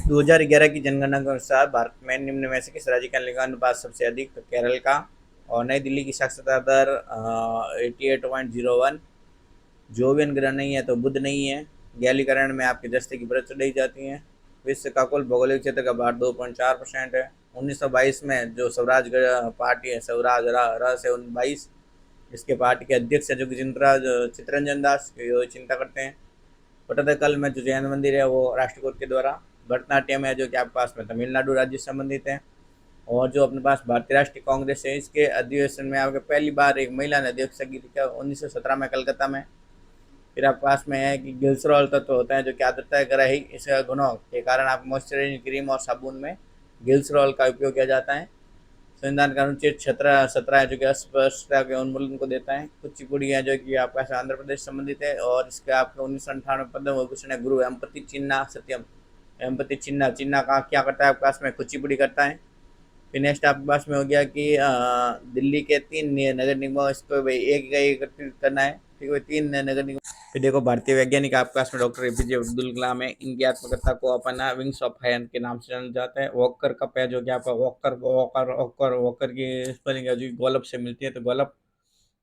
2011 की जनगणना के अनुसार भारत में निम्न में से किस राज्य का लिंगानुपात सबसे अधिक? तो केरल का। और नई दिल्ली की साक्षरता दर 88.01। जोवियन ग्रह नहीं है तो बुध नहीं है। गैलीकरण में आपके जस्ते की बरत चढ़ाई जाती है। विश्व का कुल भौगोलिक क्षेत्र का भार 2.4% है। 1922 में जो स्वराज पार्टी है, स्वराज र से 22, इसके पार्टी के अध्यक्ष है जो कि चित्रंजन दास, ये चिंता करते हैं। पटदकल में जो जैन मंदिर है वो राष्ट्रकूट के द्वारा। भरतनाट्यम है जो कि आपके पास में तमिलनाडु राज्य से संबंधित है। और जो अपने पास भारतीय राष्ट्रीय कांग्रेस है, इसके अधिवेशन में आपके पहली बार एक महिला ने अध्यक्षता की थी, क्या 1917 में कलकत्ता में। फिर आपके पास में है कि ग्लिसरॉल तत्व होता है जो कि आर्द्रता ग्रही इस गुणों के कारण आप मॉइस्चराइजिंग क्रीम और साबुन में ग्लिसरॉल का उपयोग किया जाता है। संविधान का अनुच्छेद 17 है जो कि अस्पष्टता के उन्मूलन को देता है। कुचिपुड़ी है जो कि आपका आंध्र प्रदेश संबंधित है, और इसके आपके 1998 पद्म विभूषण है गुरु एम्पति चिन्ना सत्यम। एम्पति चिन्ना चिन्ना का क्या करता है आपके पास में? कुचिपुड़ी करता है। फिर नेक्स्ट आपके पास में हो गया कि दिल्ली के 3 नगर निगमों, इसको भाई एक का एकत्रित करना है, ठीक है, 3 नगर निगम। फिर देखो, भारतीय वैज्ञानिक आपके पास में डॉक्टर एपीजे अब्दुल कलाम है। इनकी आत्मकथा को अपना विंग्स ऑफ फायर के नाम से जाना जाता है। वॉकर कप है जो कि आपका वॉकर वॉकर वॉकर वॉकर की स्पेलिंग है जो कि गोलप से मिलती है, तो गोलप।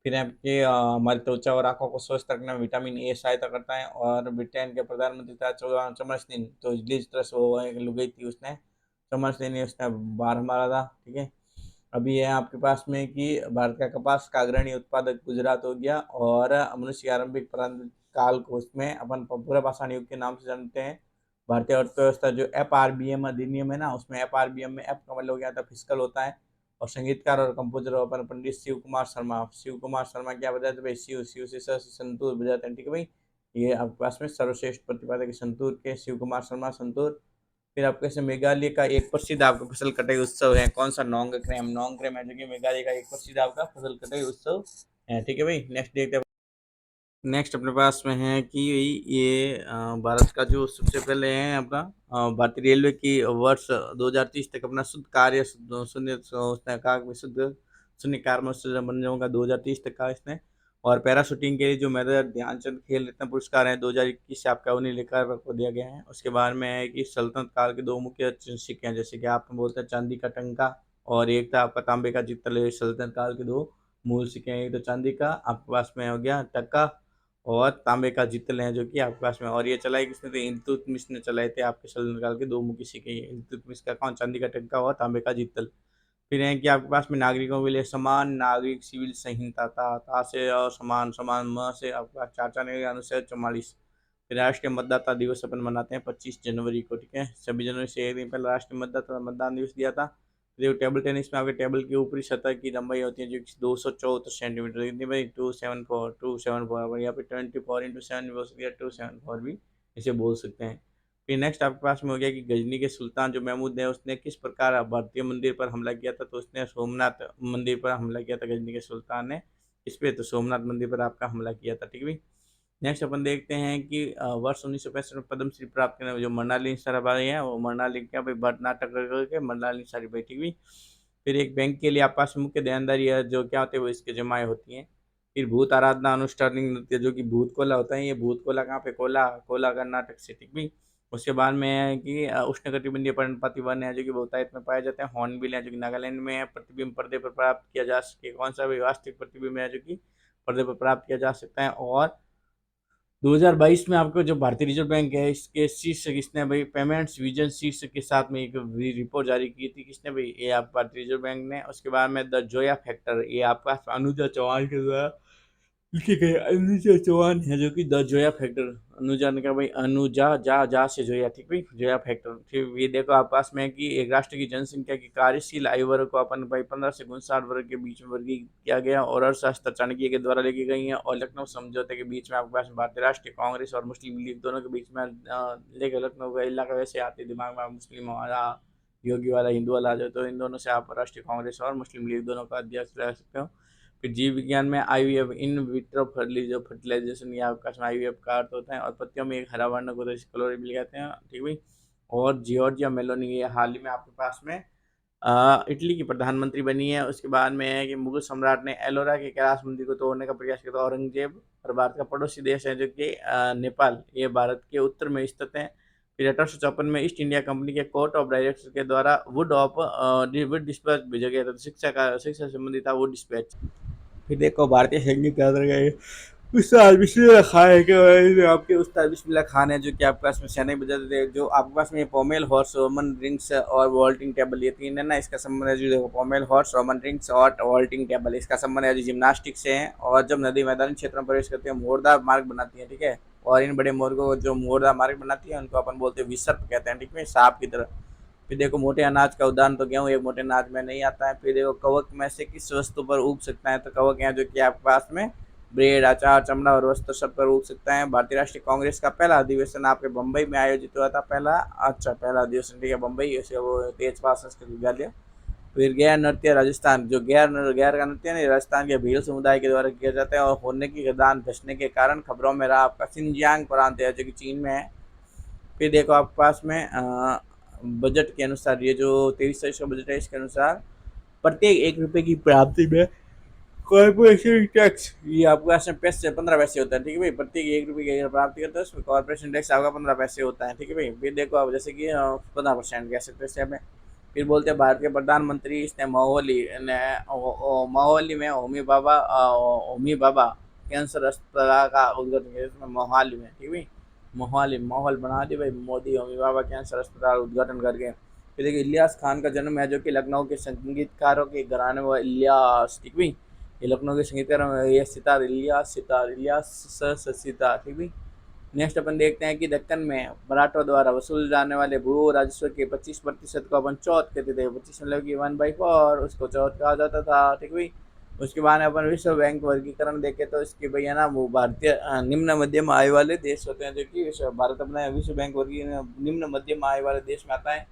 फिर आपके हमारी त्वचा और आंखों को स्वस्थ रखने में विटामिन ए सहायता करता है। और ब्रिटेन के प्रधानमंत्री था चमरसदिन, तो लिज ट्रस वो लुगई थी उसने, चमरसदिन ने उसने बार मारा था, ठीक है। अभी है आपके पास में कि भारत का कपास का अग्रणी उत्पादक गुजरात हो गया। और मनुष्य के आरंभिक प्रारंभिक काल को उसमें अपन पूरा पाषाण युग के नाम से जानते हैं। भारतीय अर्थव्यवस्था जो एफ आर बी एम अधिनियम है ना, उसमें एफ आर बी एम में एफ का मतलब हो गया था फिजिकल होता है। और संगीतकार और कंपोजर अपन पंडित शिव कुमार शर्मा। शिव कुमार शर्मा क्या बजाते भाई? शिव शिव से संतूर बजाते हैं, ठीक है भाई। ये आपके पास में सर्वश्रेष्ठ प्रतिपादक संतूर के शिव कुमार शर्मा संतूर। फिर आपके से मेघालय का एक प्रसिद्ध आपका फसल कटाई उत्सव है कौन सा? नोंगक्रेम। नोंगक्रेम है जो कि मेघालय का एक प्रसिद्ध आपका फसल कटाई उत्सव है, ठीक है भाई। नेक्स्ट देखते हैं। नेक्स्ट अपने पास में है कि ये भारत का जो सबसे पहले है अपना भारतीय रेलवे की वर्ष 2030 तक अपना शुद्ध कार्य शून्य, उसने कहा कि शुद्ध शून्य कार्य में बन जाऊंगा 2030 तक का इसने। और पैरा शूटिंग के लिए जो मेजर ध्यानचंद खेल रत्न पुरस्कार है 2021 से आपका उन्हें लेकर को दिया गया है। उसके बाद में है कि सल्तनत काल के 2 मुख्य सिक्के हैं, जैसे कि आप बोलते हैं चांदी का टंका, और एक था आपका तांबे का जितल। सल्तनत काल के 2 मूल सिक्के हैं, एक तो चांदी का आपके पास में हो गया टक्का, और तांबे का जितल है जो कि आपके पास में। और ये चलाए किसने थे? इल्तुतमिश ने चलाए थे आपके सल्तनत काल के 2 मुख्य सिक्के, इल्तुतमिश का कौन? चांदी का टंका और तांबे का जितल। फिर है कि आपके पास में नागरिकों के लिए समान नागरिक सिविल संहिता ता से और समान समान म से आपके पास 4 ने अनुच्छेद 44। फिर राष्ट्रीय मतदाता दिवस अपन मनाते हैं 25 जनवरी को, ठीक है। 26 जनवरी से एक दिन पहले राष्ट्रीय मतदाता मतदान दिवस दिया था। देखो, टेबल टेनिस में आपके टेबल की ऊपरी सतह की लंबाई होती है जो 274 सेंटीमीटर, कितनी भाई? 274 यहाँ पे 24 × 7 बोल सकते हैं, 274 भी इसे बोल सकते हैं। फिर नेक्स्ट आपके पास में हो गया कि गजनी के सुल्तान जो महमूद है उसने किस प्रकार भारतीय मंदिर पर हमला किया था? तो उसने सोमनाथ मंदिर पर हमला किया था गजनी के सुल्तान ने। इस पे तो सोमनाथ मंदिर पर आपका हमला किया था, ठीक है। नेक्स्ट अपन देखते हैं कि वर्ष 1965 में पद्मश्री प्राप्त करने जो मृणालिनी साराभाई है, वो मृणालिनी क्या भाई? भरतनाट्यम करके मृणालिनी साराभाई, ठीक है। फिर एक बैंक के लिए आपके पास मुख्य देनदारी है जो क्या होते हैं वो इसके जमाएं होती हैं। फिर भूत आराधना अनुष्ठानिक नृत्य जो कि भूत कोला होता है, ये भूत कोला कहाँ पे? कोला कोला कर्नाटक से, ठीक भी। उसके बाद में है कि उष्णकटिबंधीय पर्णपाती वन है जो कि बहुतायत में पाए जाते हैं। हॉर्नबिल है जो कि नागालैंड में है। प्रतिबिंब पर्दे पर प्राप्त किया जा सके कौन सा भी? वास्तविक प्रतिबिंब है जो कि पर्दे पर प्राप्त किया जा सकता है। और 2022 में आपको जो भारतीय रिजर्व बैंक है इसके शीर्षक किसने भाई? पेमेंट्स विजन शीर्षक के साथ में एक रिपोर्ट जारी की थी, किसने भाई? ये आप भारतीय रिजर्व बैंक ने। उसके बाद में द जोया फैक्टर, ये आपका अनुजा चौहान के द्वारा लिखी गई। अनुजा चौहान है जो कि द जोया फैक्टर, अनुजा ने कहा भाई अनुजा जा जा से जोया, ठीक भाई, जोया फैक्टर। फिर ये देखो आप पास में है कि एक राष्ट्र की जनसंख्या की कार्यशील आयु वर्ग को अपन भाई 15 से 59 वर्ग के बीच में वर्गीकृत किया गया। और अर्थशास्त्र चाणक्य के द्वारा लिखी गई है। और लखनऊ समझौते के बीच में आपके पास भारतीय राष्ट्रीय कांग्रेस और मुस्लिम लीग दोनों के बीच में लेकर लखनऊ का इलाका वैसे आते दिमाग में मुस्लिम वाला, योगी वाला, हिंदू वाला आ जाए तो इन दोनों से आप राष्ट्रीय कांग्रेस और मुस्लिम लीग दोनों का अध्यक्ष रह सकते हो। फिर जीव विज्ञान में आईवीएफ इन विट्रो फर्टिलाइजेशन, या आपका आईवीएफ का अर्थ होता है। और पत्तियों में एक हरा वर्णक होता है जिसे क्लोरीबिल कहते हैं, ठीक भाई। और जियोर्जिया मेलोनी ये हाल ही में आपके पास में इटली की प्रधानमंत्री बनी है। उसके बाद में है कि मुगल सम्राट ने एलोरा के कैलाश मंदिर को तोड़ने का प्रयास किया था, औरंगजेब। और भारत का पड़ोसी देश है जो कि नेपाल, ये भारत के उत्तर में स्थित है। फिर 1854 में ईस्ट इंडिया कंपनी के कोर्ट ऑफ डायरेक्टर के द्वारा वुड डिस्पैच भेजा गया था, शिक्षा से संबंधित था वुड डिस्पैच। फिर देखो भारतीय सैनिक के अंदर गए उस्ताद बिस्मिल्लाह खान है कि आपके उस्ताद बिस्मिल्लाह खान है, जो कि आपके पास में सैनिक बजाते थे, जो आपके पास में पोमेल हॉर्स, रोमन रिंग्स और वॉल्टिंग टेबल, ये तीन है ना, इसका संबंध है। जो देखो पोमेल हॉर्स, रोमन रिंग्स और वॉल्टिंग टेबल, इसका संबंध है जो जिम्नास्टिक से है। और जब नदी मैदानी क्षेत्र में प्रवेश करती है मोरदार मार्ग बनाती है, ठीक है। और इन बड़े मोर को जो मोरदार मार्ग बनाती है उनको अपन बोलते हैं विसर्प कहते हैं, ठीक है, सांप की तरह। फिर देखो मोटे अनाज का उदाहरण तो गेहूं एक मोटे अनाज में नहीं आता है। फिर देखो कवक में से किस वस्तु पर उग सकता है, तो कवक है जो कि आपके पास में ब्रेड, अचार, चमड़ा और वस्त्र सब पर उग सकता है। भारतीय राष्ट्रीय कांग्रेस का पहला अधिवेशन आपके बम्बई में आयोजित हुआ था। पहला अधिवेशन, ठीक है, बम्बई, ऐसे वो तेजपाल संस्कृत विद्यालय। फिर गैर नृत्य राजस्थान, जो गैर का नृत्य नहीं, राजस्थान के भील समुदाय के द्वारा किया जाता है और होने की गदान धसने के कारण खबरों में रहा आपका सिंजियांग प्रांत है जो कि चीन में है। फिर देखो आपके पास में बजट के अनुसार, ये जो 23 का बजट है, इसके अनुसार प्रत्येक 1 रुपए की प्राप्ति में कॉर्पोरेशन टैक्स, ये आपके पास में पैसे 15 पैसे होता है, ठीक है भाई। प्रत्येक 1 रुपए की अगर प्राप्ति करता है उसमें कॉर्पोरेशन टैक्स आपका 15 पैसे होता है, ठीक है भाई। फिर देखो आप जैसे कि 15% कह सकते हैं इसे हमें। फिर बोलते हैं भारत के प्रधानमंत्री, इसने मोहाली में होमी बाबा कैंसर अस्पताल का उद्घाटन किया, इसमें मोहाली में, ठीक है। मोहाली माहौल बना दी भाई मोदी होमी बाबा कैंसर अस्पताल उद्घाटन करके। फिर देखिए इलियास खान का जन्म है जो कि लखनऊ के संगीतकारों के घराने में इलियास, ठीक है। ये लखनऊ के संगीतकार में ये सितार इलियास सितार, ठीक है। नेक्स्ट अपन देखते हैं कि दक्कन में मराठों द्वारा वसूल जाने वाले भू राजस्व के 25% को अपन चौथ कहते थे। 25 मतलब कि 1/4 उसको चौथ कहा जाता था, ठीक है। उसके बाद अपन विश्व बैंक वर्गीकरण देखे तो इसके भैया ना वो भारतीय निम्न मध्यम आय वाले देश होते हैं, जो कि भारत अपना विश्व बैंक वर्गीकरण निम्न मध्यम आय वाले देश में आता है।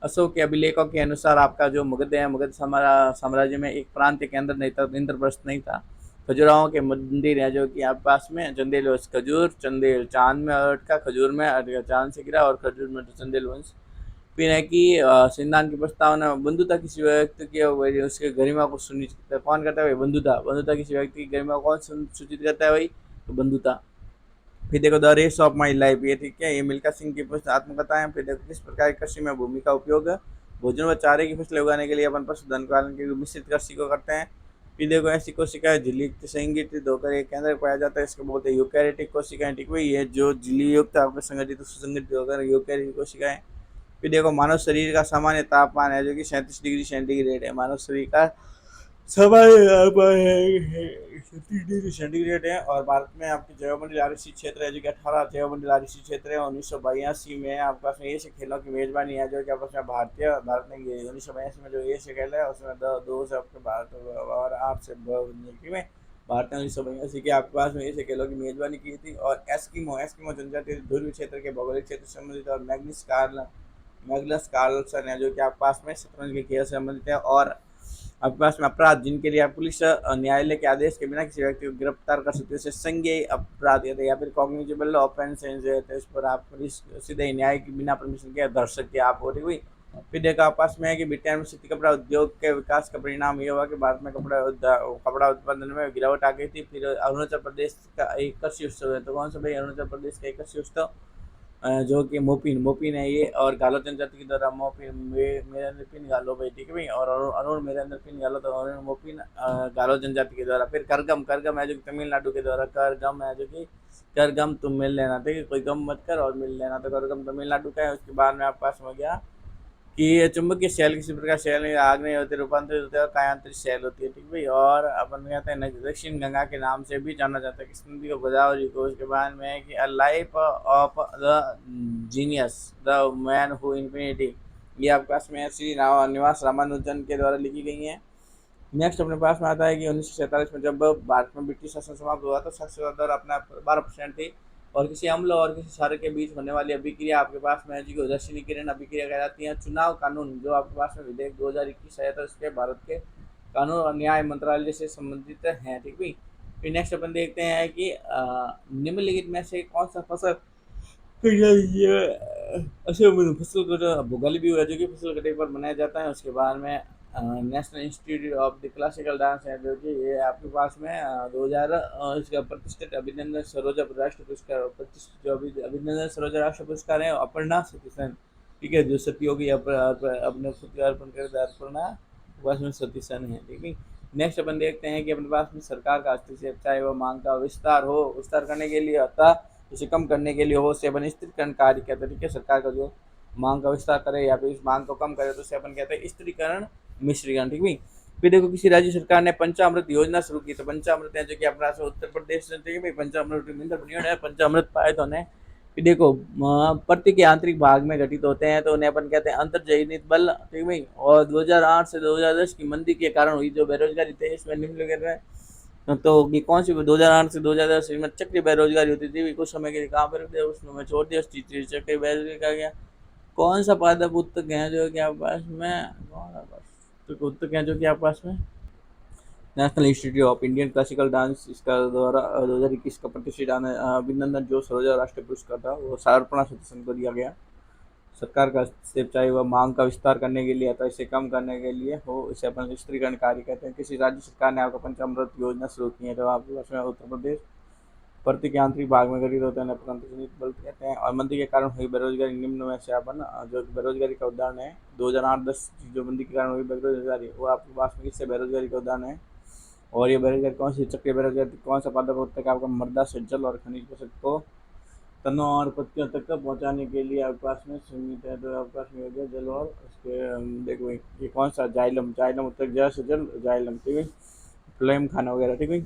अशोक के अभिलेखों के अनुसार आपका जो मगध है, मगध साम्राज्य में एक प्रांत के अंदर नहीं था, इंद्रप्रस्थ नहीं था। खजुराहों के मंदिर है जो कि आपके पास में चंदेल वंश खजूर, चंदेल चांद में अटका, खजूर में अटका, चांद से गिरा, और खजूर में चंदेल वंश। फिर है कि सिद्धांत की प्रस्तावना बंधुता किसी व्यक्ति की उसके गरिमा को सुनिश्चित कौन करता है भाई, बंधुता। बंधुता किसी व्यक्ति की गरिमा को कौन सूचित करता है भाई, तो बंधुता। फिर देखो the race of my life, ये ठीक है, ये मिल्खा सिंह की पुस्तक आत्मकथा है। फिर देखो किस प्रकार की कृषि में भूमि का उपयोग है, भोजन व चारे की फसलें उगाने के लिए अपन पशुधन पालन के मिश्रित कृषि को करते हैं। फिर देखो ऐसी कोशिकाएं झिल्ली संगठित होकर एक केंद्र पाया जाता है, इसको बोलते हैं यूकैरियोटिक कोशिकाएं, ठीक है। ये जो झिल्ली युक्त आपके संगठित सुसंगठित होकर यूकैरियोटिक कोशिकाएं। फिर देखो मानव शरीर का सामान्य तापमान है जो कि 37 डिग्री सेंटीग्रेड है। मानव शरीर का सामान्य तापमान है 37 डिग्री सेंटीग्रेड है। और भारत में आपकी जैवमंडल आरक्षित क्षेत्र है जो कि 18 जैवमंडल आरक्षित क्षेत्र है। 1982 में आपके पास में एशिया खेलों की मेजबानी है जो कि आपस में भारत ने 1982 में जो एशिया खेल है उसमें 2 से आपके भारत और 8 से में भारत ने 1982 के आपके पास में एशिया खेलों की मेजबानी की थी। और एस्किमो जनजातीय ध्रुवीय क्षेत्र के भौगोलिक क्षेत्र से संबंधित, और मैग्नस कार्लसन है जो कि आपके पास में शतरंज के खेल से संबंधित है। और आपके पास में अपराध जिनके लिए आप पुलिस न्यायालय के आदेश के बिना किसी व्यक्ति को गिरफ्तार कर सकते हैं, संज्ञेय अपराध कहते हैं, या फिर कॉग्निजेबल ऑफेंस है, तो इस पर आप पुलिस सीधे ही न्याय की बिना परमिशन के धर सकते हैं आप, ठीक हुई। फिर देखा आपके पास में है कि ब्रिटेन में सूती कपड़ा उद्योग के विकास का परिणाम ये हुआ कि भारत में कपड़ा उत्पादन में गिरावट आ गई थी। फिर अरुणाचल प्रदेश का एक कृषि उत्सव है, तो कौन सा भाई, अरुणाचल प्रदेश का एक कृषि उत्सव जो कि मोपिन है ये, और गालो जनजाति के द्वारा मोपिन मेरेंद्र पिन गालो भाई, ठीक है भाई। और अरुण मेरेंद्र पिन गालो, तो अरुण मोपिन गालो जनजाति के द्वारा। फिर करगम है जो कि तमिलनाडु के द्वारा, करगम है जो कि करगम तुम मिल लेना, ठीक है, कोई गम मत कर और मिल लेना, तो करगम तमिलनाडु का है। उसके बाद में आपके पास हो गया कि चुंबकीय शैल किसी प्रकार शैल में आग नहीं होती, रूपांतरित होते हैं, और कायांतरित शैल होती है, ठीक भाई। और अपन कहते हैं दक्षिण गंगा के नाम से भी जाना जाता है किस नदी को, गोदावरी को। उसके बाद में है कि a life of the genius the man who infinity, ये आपके पास में श्री निवास रामानुजन के द्वारा लिखी गई है। नेक्स्ट अपने पास में आता है कि 1947 में जब भारत में ब्रिटिश शासन समाप्त हुआ तो साक्षरता दर अपना 12% थी। और किसी अम्ल और किसी क्षार के बीच होने वाली अभिक्रिया आपके पास में है जी उदासीन किरण अभिक्रिया कहलाती है। चुनाव कानून जो आपके पास में विधेयक 2021 है, तो इसके भारत के कानून और न्याय मंत्रालय से संबंधित हैं, ठीक है। फिर नेक्स्ट अपन देखते हैं कि निम्नलिखित में से कौन सा फसल अच्छा फसल कटर भूगोल भी हुआ जो कि फसल कटाई पर मनाया जाता है। उसके बाद में national institute of the classical dance है, जो कि ये आपके पास में 2000 इसका प्रतिष्ठित अभिनंदन सरोजा राष्ट्रीय पुरस्कार, प्रतिष्ठित जो अभिनंदन सरोजा राष्ट्रीय पुरस्कार है अपर्णा सतीशन, ठीक है, जो सतियों की अपने खुद के अर्पण कर अपर्णा पास में सतीशन है, ठीक है। नेक्स्ट अपन देखते हैं कि अपने पास में सरकार का हस्तक्षेप, चाहे वह मांग का विस्तार करने के लिए अतः उसे कम करने के लिए हो, से अपन स्थिरीकरण कार्य कहते हैं, ठीक है। सरकार का जो मांग का विस्तार करे या फिर इस मांग को कम करे तो उसे अपन कहते हैं स्थिरीकरण मिश्रीकरण, ठीक है। फिर देखो किसी राज्य सरकार ने पंचामृत योजना शुरू की, तो पंचामृत है जो कि अपना उत्तर प्रदेश से, ठीक है भाई, पंचामृत पंचामृत पाए तो उन्हें फिर देखो प्रति के आंतरिक भाग में घटित होते हैं, तो उन्हें अपन कहते हैं अंतर्जनित बल, ठीक है भाई। और 2008 से 2010 की मंदी के कारण हुई जो बेरोजगारी थे, इसमें निम्नलिखित में तो कि कौन सी 2008 से 2010 में चक्रीय बेरोजगारी होती थी, कुछ समय के लिए कहाँ पर उसमें छोड़ दिया चक्रीय बेरोजगारी का गया। कौन सा पादप उत्तक है जो कि आपके पास में, कौन सा उत्तक है जो कि आपके पास में national institute of Indian classical dance इसका द्वारा 2021 का प्रतिष्ठित अभिनंदन जो सरोजा राष्ट्रीय पुरस्कार था वो समर्पणा सतीशन को दिया गया। सरकार का हस्तक्षेप, चाहे वह मांग का विस्तार करने के लिए अथवा इसे कम करने के लिए हो, इसे अपन स्थिरीकरण कार्य कहते हैं। किसी राज्य सरकार ने आपका पंचामृत योजना शुरू की है, तो आपके पास में उत्तर प्रदेश प्रति के आंतरिक भाग में गठित होते हैं अंतर्जनित बल कहते हैं। और मंदी के कारण हुई बेरोजगारी निम्न में से अपन जो बेरोजगारी का उदाहरण है 2008-10 जो मंदी के कारण हुई बेरोजगारी, वो आपके पास में किससे बेरोजगारी का उदाहरण है। और ये बेरोजगारी कौन सी चक्रीय बेरोजगारी, कौन सा पादप उत्तक आपका मृदा से जल और खनिज पोषक को तनों और पत्तियों तक पहुंचाने के लिए आपके पास में सीमित है, तो आपके पास में हो गया जल और उसके देखो ये कौन सा जाइलम, उत्तक जल से जल जाइलम, ठीक है, फ्लेम खाना वगैरह, ठीक है।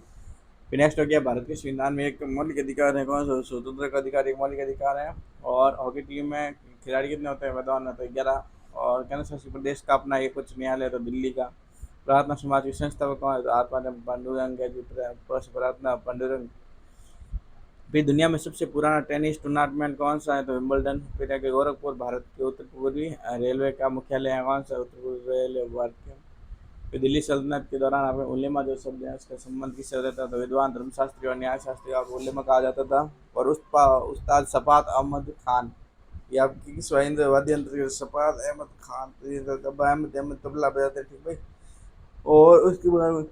फिर नेक्स्ट हो गया भारत के संविधान में एक मौलिक अधिकार है, कौन सा स्वतंत्र का अधिकार एक मौलिक अधिकार है। और हॉकी टीम में खिलाड़ी कितने होते हैं, बताओ ना, तो 11। और केंद्र शासित प्रदेश का अपना एक उच्च न्यायालय तो दिल्ली का। प्रार्थना समाज की संस्थापक कौन है, तो आत्मा पांडुरंग है, प्रार्थना पांडुरंग। फिर दुनिया में सबसे पुराना टेनिस टूर्नामेंट कौन सा है, तो विंबलडन। फिर है कि गोरखपुर भारत के उत्तर पूर्वी रेलवे का मुख्यालय है, कौन सा, उत्तर पूर्व रेलवे भारत के। फिर दिल्ली सल्तनत के दौरान आपने उलेमा जो शब्द है उसका संबंध किससे होता था, तो विद्वान धर्मशास्त्री और न्यायशास्त्री को उलेमा कहा जाता था। और उस्ताद सफात अहमद खान, ये आपकी किस वाद्य यंत्र, सफात अहमद खान, तो ये अहमद तबला बजाते हैं, ठीक भाई। और उसके बाद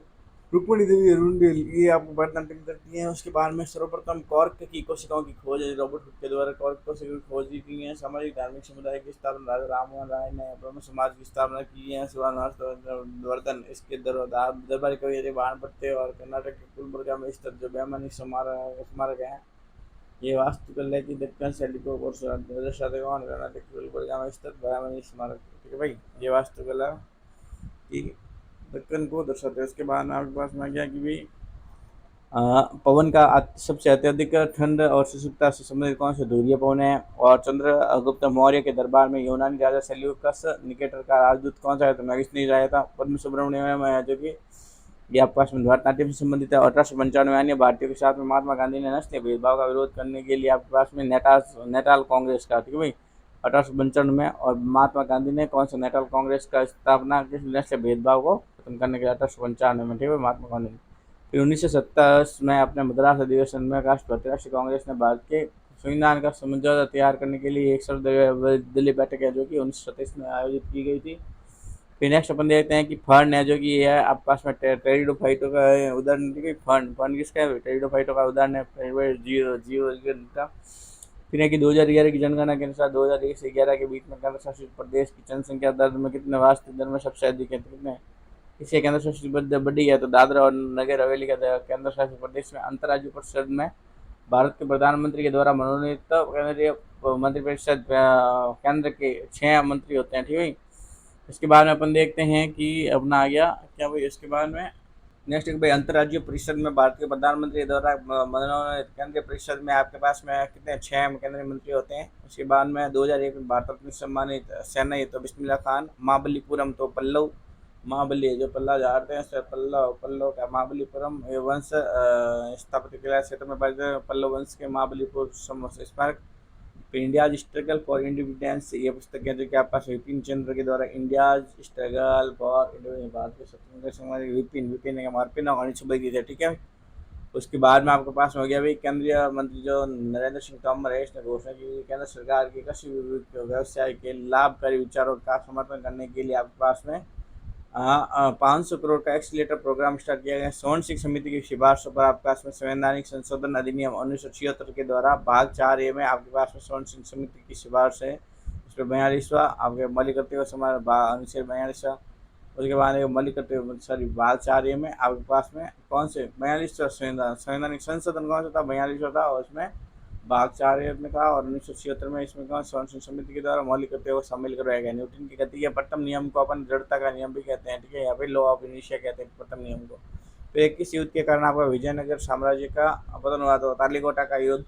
रुक्मणी देवी रुंडेल, ये आपको भरतनाट्यम करती हैं। उसके बाद में सर्वप्रथम कॉर्क की कोशिकाओं की खोज रॉबर्ट हुक के द्वारा कॉर्क कोशिकाओं की खोज की है। सामाजिक धार्मिक समुदाय की स्थापना राजा राममोहन राय ने ब्रह्म समाज की स्थापना की है। शिवानवर्धन इसके दरबारी कवि बाणभट्ट और कर्नाटक के गुलबर्गा में स्थित जो बैमानी स्मारक है, ये वास्तुकला की दक्कन शैली को दर्शाते हुए कर्नाटक के गुलबर्गा में स्थित बैमानी स्मारक, ठीक है भाई, ये वास्तुकला की दक्कन को दर्शाते हैं। उसके बाद आपके पास में गया कि भाई पवन का सबसे अत्यधिक ठंड और शुष्कता से संबंधित कौन से ध्रुवीय पवन है। और चंद्रगुप्त मौर्य के दरबार में यूनानी राजा सेल्यूकस निकेटर का राजदूत कौन सा है, तो मैगनीज आया था। पद्म सुब्रमण्यम है जो कि ये आपके पास में भरतनाट्यम से संबंधित है। 1895 अन्य भारतीयों के साथ में महात्मा गांधी ने नस्लीय भेदभाव का विरोध करने के लिए आपके पास में नेटाल कांग्रेस का, ठीक है भाई, 1895 में। और महात्मा गांधी ने कौन सा नेटाल कांग्रेस का स्थापना किस नस्लीय भेदभाव को खत्म करने के लिए 1895 में, ठीक है महात्मा गांधी ने। फिर 1927 में अपने मद्रास अधिवेशन में राष्ट्रीय कांग्रेस ने भारत के संविधान का समझौता तैयार करने के लिए एक सर्वदलीय बैठक है जो कि 1927 में आयोजित की गई थी। फिर नेक्स्ट अपन देखते हैं कि फर्न है जो कि ये है आपके पास में टेरिडोफाइटो का उदाहरण, ठीक है। फर्न किसका है, टेरिडोफाइटो का उदाहरण है, जीरो का। फिर है कि 2011 की जनगणना के अनुसार 2001 से 11 के बीच में केंद्र शासित प्रदेश की जनसंख्या दर में कितने, वास्तविक दर में सबसे अधिक है, कितने, इसे केंद्र शासित बढ़ी है, तो दादरा और नगर हवेली का केंद्र शासित प्रदेश में अंतर्राज्यीय परिषद में भारत के प्रधानमंत्री के द्वारा मनोनीत केंद्रीय मंत्रिपरिषद केंद्र के 6 मंत्री होते हैं, ठीक है। इसके बाद में अपन देखते हैं कि अपना आ गया क्या भाई, इसके बाद में नेक्स्ट भाई अंतर्राज्यीय परिषद में भारत के प्रधानमंत्री के द्वारा मनोनीत केंद्रीय परिषद में आपके पास में कितने, 6 केंद्रीय मंत्री होते हैं। उसके बाद में 2001 में भारत रत्न सम्मानित सेनाई तो बिस्मिल्लाह खान, महाबलीपुरम तो पल्लव, महाबली जो पल्लव झाड़ते हैं पल्लव का महाबलीपुरम वंश स्थापित किला क्षेत्र में पल्लव वंश के महाबलीपुर स्मारक। फिर इंडियाज स्ट्रगल फॉर इंडिपेंडेंस, ये पुस्तक है जो कि आपका विपिन चंद्र के द्वारा इंडियाज स्ट्रगल फॉर भारत के स्वतंत्रता संग्राम विपिन मार्पिन और दी थे, ठीक है। उसके बाद में आपके पास हो गया भाई केंद्रीय मंत्री जो नरेंद्र सिंह तोमर है, इसने घोषणा की केंद्र सरकार के कृषि व्यवसाय के लाभकारी विचारों का समर्थन करने के लिए आपके पास में 500 करोड़ का एक्सीलेटर प्रोग्राम स्टार्ट किया गया। स्वर्ण सिंह समिति की सिफारिश पर आपके पास में संवैधानिक संशोधन अधिनियम 1976 के द्वारा भाग 4 ए में आपके पास में स्वर्ण सिंह समिति की सिफारिश है। इस पर 42वां आपके मौलिक कर्तव्य समाज अनुच्छेद 42वां। उसके बाद मौलिक कर्तव्य सॉरी भाग 4 ए में आपके पास में कौन से 42वां संवैधानिक संशोधन कौन सा था, 42वां था, और उसमें भाग 4 में था। और 1976 में इसमें कौन स्वर्ण सिंह समिति के द्वारा मौलिक कर्तव्यों को शामिल करवाया गया। न्यूटन की गति के प्रथम नियम को अपन जड़ता का नियम भी कहते हैं, ठीक है, या फिर लॉ ऑफ इनर्शिया कहते हैं प्रथम नियम को। फिर किस युद्ध के कारण आपका विजयनगर साम्राज्य का पतन हुआ? तो तालीकोटा का युद्ध।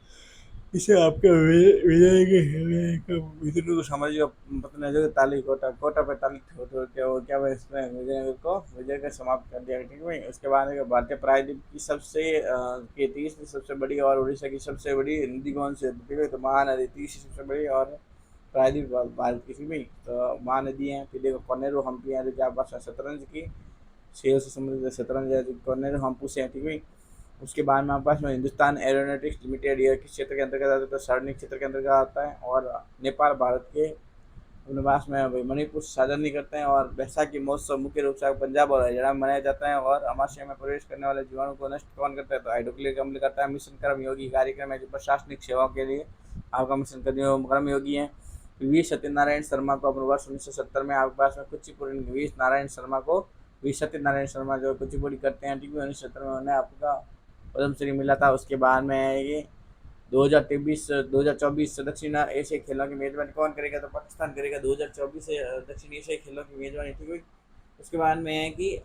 इसे आपके विजय के विजयनगर साम्राज्य का पतन है जो तालीकोटा कोटा पे ताली क्या इसमें विजयनगर को विजय का समाप्त कर दिया, ठीक है। उसके बाद भारतीय प्रायद्वीप की सबसे की तीसरी सबसे बड़ी और उड़ीसा की सबसे बड़ी नदी कौन सी है? ठीक है, तो महानदी तीसरी सबसे बड़ी और प्रायद्वीप भारत की भी तो महानदी है। फिर देखो कनेरू हम्पी है जो आपके पास शतरंज की सेल से संबंधित शतरंज है, कनेरू हम्पू से है, ठीक है। उसके बाद में आपके पास में हिंदुस्तान एरोनॉटिक्स लिमिटेड ये किस क्षेत्र के अंतर्गत आता है? तो सार्वजनिक क्षेत्र के अंतर्गत आता है। और नेपाल भारत के अपने पास में मणिपुर से साझा नहीं करते हैं। और बैसाखी महोत्सव मुख्य रूप से पंजाब और हरियाणा में मनाया जाता है। और अमाशय में प्रवेश करने वाले जीवाणु को नष्ट कौन करता है? तो हाइड्रोक्लोरिक अम्ल करता है। मिशन कर्मयोगी कार्यक्रम है जो प्रशासनिक सेवाओं के लिए आपका मिशन कर्मयोगी है। वी सत्यनारायण शर्मा को अपने वर्ष 1970 में आपके पास में कुचिपुड़ी वी नारायण शर्मा को वी सत्यनारायण शर्मा जो कुचिपुड़ी करते हैं, ठीक है, 1970 में उन्हें आपका पद्मश्री मिला था। उसके बाद में ये 2024 दक्षिण एशियाई खेलों की मेजबानी कौन करेगा? तो पाकिस्तान करेगा 2024 से दक्षिण एशियाई खेलों की मेजबानी, ठीक है। उसके बाद में है कि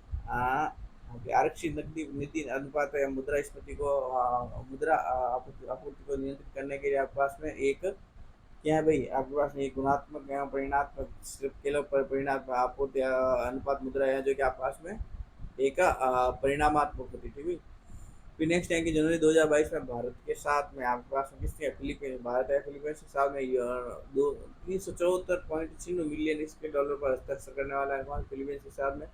आरक्षित नकदी नीति अनुपात या मुद्रास्फीति को मुद्रा आपूर्ति को नियंत्रित करने के लिए आपके पास में एक क्या है भाई? आपके पास में एक गुणात्मक एवं परिणात्मक सिर्फ खेलों पर परिणात्मक आपूर्ति अनुपात मुद्रा है जो कि आपके पास में एक परिणामात्मक होती, ठीक है। फिर नेक्स्ट है कि जनवरी 2022 में भारत के साथ में आपके पास में किसके फिलीपींस भारत है फिलीपींस के साथ में 374.6 मिलियन इसके डॉलर पर हस्ताक्षर करने वाला है कौन? फिलीपींस के साथ में।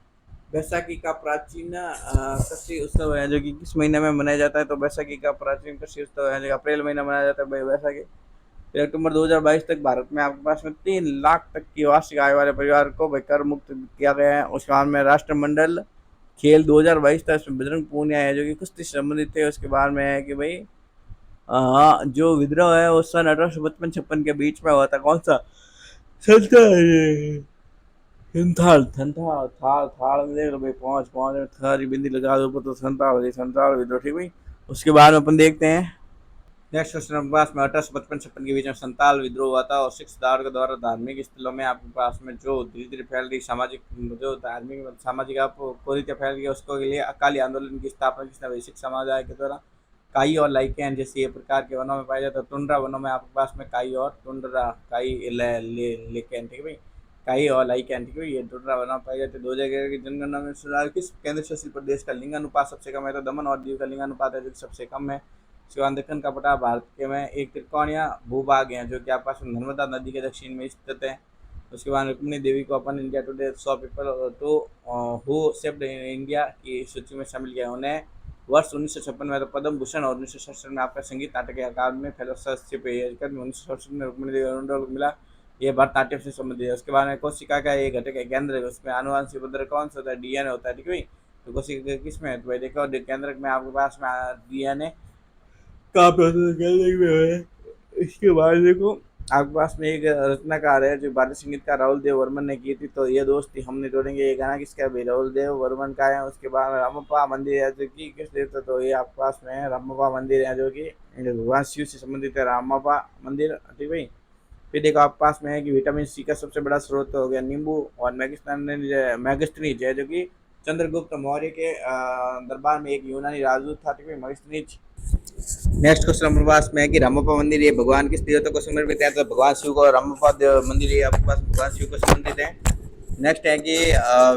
बैसाखी का प्राचीन कृषि उत्सव है जो कि किस महीने में मनाया जाता है? तो बैसाखी का प्राचीन कृषि उत्सव है जो अप्रैल महीने मनाया जाता है बैसाखी। फिर अक्टूबर 2022 तक भारत में आपके पास में 3 लाख तक की वार्षिक आय वाले परिवार को कर मुक्त किया गया है। उसके बाद में राष्ट्रमंडल खेल 2022 था, इसमें बजरंग पूनिया है जो कि कुश्ती से संबंधित थे। उसके बाद में है कि भाई जो विद्रोह है वो सन 1855-56 के बीच में हुआ था। कौन सा? संथाल संथाल थाल थाल देख लो भाई, पहुंच पहुंच थारी बिंदी लगा दो तो संथाल विद्रोह, ठीक भाई। उसके बाद में अपन देखते हैं नेक्स्ट क्वेश्चन पास में 1855-56 के बीच में संताल विद्रोह हुआ था। और सिख दार के द्वारा धार्मिक स्थलों में आपके पास में जो धीरे धीरे फैल रही सामाजिक जो धार्मिक सामाजिक आपको कुरीतियाँ फैल गई उसको के लिए अकाली आंदोलन की स्थापना किसने हुई? सिख समुदाय के द्वारा। काई और लाइकेन जैसे ये प्रकार के वनों में पाए जाते हैं। टुंड्रा वनों में आपके पास में काई और टुंड्रा लेकेन, ठीक है भाई, काई और लाइकेन, ठीक है। ये टुंड्रा वनों में पाए जाते हैं। 2011 की जनगणना में सुधार किस केंद्र शासित प्रदेश का लिंगानुपात सबसे कम है? तो दमन और दीव का लिंगानुपात है जो सबसे कम है। दक्षिण का पटा भारत के में एक त्रिकोणीय भूभाग है जो कि आपके पास नर्मदा नदी के दक्षिण में स्थित है। उसके बाद रुक्मिणी देवी को अपन India today 100 people to who saved India की सूची में शामिल किया। उन्हें वर्ष 1956 में तो पद्म भूषण और 1967 में आपका संगीत नाटक अकादमी फेलोशिप 1967 में रुक्मिणी देवी को मिला। ये भरतनाट्यम से संबंधित है। उसके बाद में कोशिका का एक घटक है केंद्र, उसमें आनुवंशिक उपद्रव कौन सा होता है? डीएनए होता है, ठीक है। तो कोशिका किस में है? तो भाई देखो केंद्रक में आपके पास में डीएनए का प्रोसेस में है। इसके बाद देखो आपके पास में एक रचनाकार है जो भारतीय संगीत का राहुल देव वर्मन ने की थी। तो ये दोस्ती हमने जोड़ेंगे, ये गाना किसका है? राहुल देव वर्मन का है। उसके बाद रामप्पा मंदिर है जो कि किस देवता? तो ये आपके पास में है रामप्पा मंदिर है जो कि भगवान शिव से संबंधित है, रामप्पा मंदिर, ठीक भाई। फिर देखो आपके पास में है कि विटामिन सी का सबसे बड़ा स्रोत हो गया नींबू। और मैगस्थनीज है जो कि चंद्रगुप्त मौर्य के दरबार में एक यूनानी राजदूत था, ठीक है, मैगस्थनीज। नेक्स्ट क्वेश्चन हमारे पास में है कि रामप्पा मंदिर ये भगवान किस देवता को समर्पित है? तो भगवान शिव को। रामप्पा मंदिर ये आपके पास भगवान शिव को संबंधित है। नेक्स्ट है कि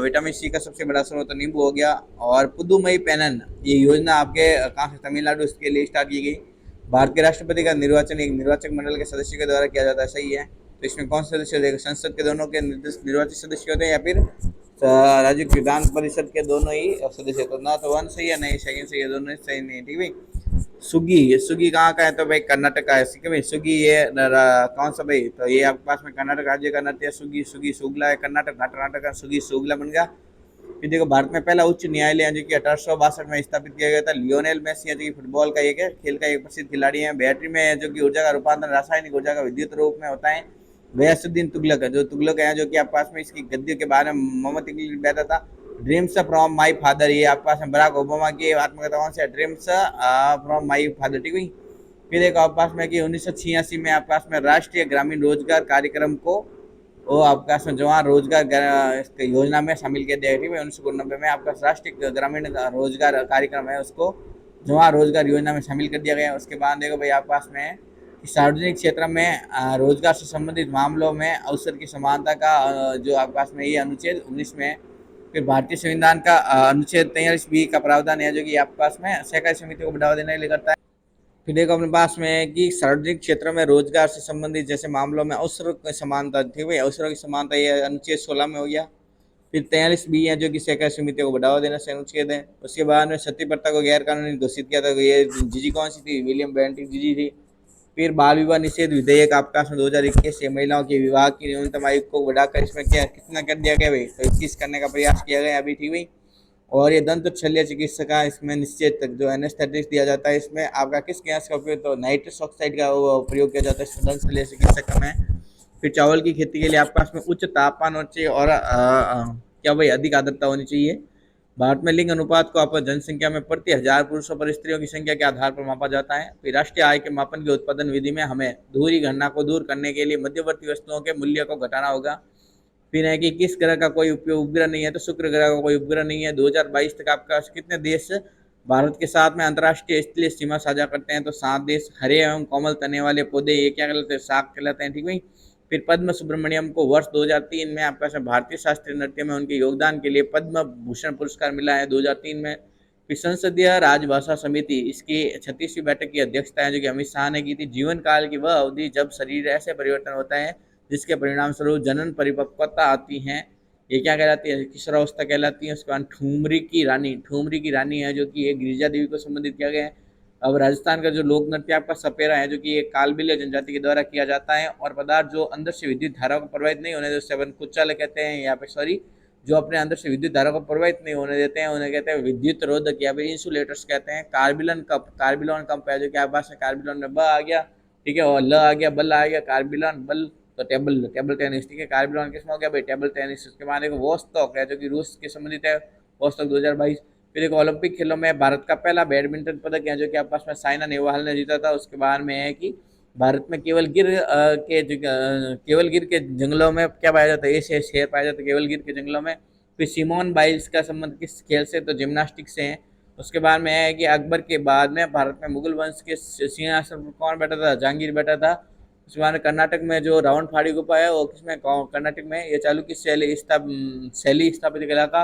विटामिन सी का सबसे बड़ा स्रोत नींबू हो गया। और पुदुमई पेनन ये योजना आपके कहाँ से? तमिलनाडु इसके लिए स्टार्ट की गई। भारत के राष्ट्रपति का निर्वाचन एक निर्वाचक मंडल के सदस्य के द्वारा किया जाता है, सही है। तो इसमें कौन से सदस्य होते हैं? संसद के दोनों के निर्वाचित सदस्य होते हैं या फिर राज्य विधान परिषद के दोनों ही सदस्य? तो ना तो वन सही है, नहीं सेकंड सही है, दोनों सही नहीं, ठीक है। सुगी कहाँ का है? तो भाई कर्नाटक का है, ठीक है भाई। सुगी ये कौन सा भाई? तो ये आपके पास में कर्नाटक राज्य का नृत्य सुगी सुगी सुगला है, कर्नाटक का सुगी सुगला बन गया। फिर देखो भारत में पहला उच्च न्यायालय जो कि 1862 में स्थापित किया गया था। लियोनेल मेसी है जो कि फुटबॉल का एक है, खेल का एक प्रसिद्ध खिलाड़ी है। बैटरी में जो कि ऊर्जा का रूपांतरण रासायनिक ऊर्जा का विद्युत रूप में होता है। गयासुद्दीन तुगलक है, जो तुगलक है जो कि आपके पास में इसकी गद्दी के बारे में मोहम्मद इकबाल बैठा था। ड्रीम्स फ्रॉम माई फादर, ये आपके पास में बराक ओबामा की आत्मकथाओं से ड्रीम्स फ्रॉम माई फादर, ठीक हुई। फिर एक आपके पास में कि 1986 में आपके पास में राष्ट्रीय ग्रामीण रोजगार कार्यक्रम को वो आपका जवान रोजगार योजना में शामिल किया गया। ठीक है, 1990 में आपका राष्ट्रीय ग्रामीण रोजगार कार्यक्रम है, उसको जवान रोजगार योजना में शामिल कर दिया गया। उसके बाद देखो भाई आपके पास में सार्वजनिक क्षेत्र में रोजगार से संबंधित मामलों में अवसर की समानता का जो आपके पास में ये अनुच्छेद 19 में। फिर भारतीय संविधान का अनुच्छेद 43B का प्रावधान है जो कि आपके पास में सहकारी समितियों को बढ़ावा देने के लिए करता है। फिर देखो अपने पास में है कि सार्वजनिक क्षेत्र में रोजगार से संबंधित जैसे मामलों में अवसरों की समानता थी, भाई अवसरों की समानता ये अनुच्छेद 16 में हो गया। फिर 43B है जो कि सहकारी समितियों को बढ़ावा देना से अनुच्छेद है। उसके बाद में सती प्रथा को गैर कानूनी घोषित किया था, ये जीजी कौन सी थी, विलियम बेंटिक जीजी थी। फिर बाल विवाह निषेध विधेयक आपका 2021 से महिलाओं के विवाह की न्यूनतम आयु को बढ़ाकर इसमें क्या कितना कर दिया गया भाई, तो 21 करने का प्रयास किया गया अभी, ठीक भाई। और ये दंत शल्य चिकित्सा इसमें निश्चित तक जो एनेस्थेटिक्स दिया जाता है, इसमें आपका किस गैस का उपयोग, तो नाइट्रस ऑक्साइड का वो प्रयोग किया जाता है दंत शल्य चिकित्सा में। फिर चावल की खेती के लिए आपके पास में उच्च तापमान होना चाहिए और क्या भाई अधिक आर्द्रता होनी चाहिए। भारत में लिंग अनुपात को आप जनसंख्या में प्रति 1000 पुरुषों पर स्त्रियों की संख्या के आधार पर मापा जाता है। फिर राष्ट्रीय आय के मापन की उत्पादन विधि में हमें धूरी गणना को दूर करने के लिए मध्यवर्ती वस्तुओं के मूल्य को घटाना होगा। फिर है कि किस ग्रह का कोई उपग्रह नहीं है, तो शुक्र ग्रह का कोई उपग्रह नहीं है। 2022 तक आपका कितने देश भारत के साथ में अंतर्राष्ट्रीय स्थलीय सीमा साझा करते हैं, तो 7 देश। हरे एवं कोमल तने वाले पौधे ये क्या कहलाते हैं, शाक कहलाते हैं, ठीक भाई। फिर पद्म सुब्रमण्यम को वर्ष 2003 में आपका भारतीय शास्त्रीय नृत्य में उनके योगदान के लिए पद्म भूषण पुरस्कार मिला है 2003 में। फिर संसदीय राजभाषा समिति इसकी 36वीं बैठक की अध्यक्षता है जो कि अमित शाह ने की थी। जीवन काल की वह अवधि जब शरीर ऐसे परिवर्तन होता है जिसके परिणाम स्वरूप जनन परिपक्वता आती है, ये क्या कहलाती है, किशोरावस्था कहलाती है। उसके बाद ठुमरी की रानी है जो कि एक गिरिजा देवी को संबंधित किया गया है। अब राजस्थान का जो लोक नृत्य आपका सपेरा है जो कि एक कालबिल जनजाति के द्वारा किया जाता है। और पदार्थ जो अंदर से विद्युत धारा को प्रभावित नहीं होने देते अपन कुचाले कहते हैं, यहाँ पे सॉरी जो अपने अंदर से विद्युत धारा को प्रभावित नहीं होने देते हैं उन्हें कहते हैं विद्युत रोधक या फिर इंसुलेटर्स कहते हैं। कार्बिलन कप है जो कि आपके पास कार्बिलन में ब आ गया, ठीक है, और ल आ गया, बल आ गया, कार्बिलन बल, तो टेबल टेनिस, ठीक है। कार्बिलन किसमें हो गया भाई, टेबल टेनिस। उसके बाद एक वोस्टॉक है जो कि रूस के संबंधित है, वोस्टॉक 2022। फिर एक ओलंपिक खेलों में भारत का पहला बैडमिंटन पदक है जो कि आपके पास में साइना नेहवाल ने जीता था। उसके बाद में है कि भारत में केवल गिर के जंगलों में क्या पाया जाता है, ये शेर पाया जाता है केवल गिर के जंगलों में। फिर सिमोन बाइल्स का संबंध किस खेल से, तो जिम्नास्टिक से है। उसके बाद में है कि अकबर के बाद में भारत में मुगल वंश के सिंहासन पर कौन बैठा था, जहांगीर बैठा था। उसके बाद कर्नाटक में जो रावण फाड़ी गुफा है वो किसमें, कर्नाटक में। ये चालुक्य शैली स्थापित इलाका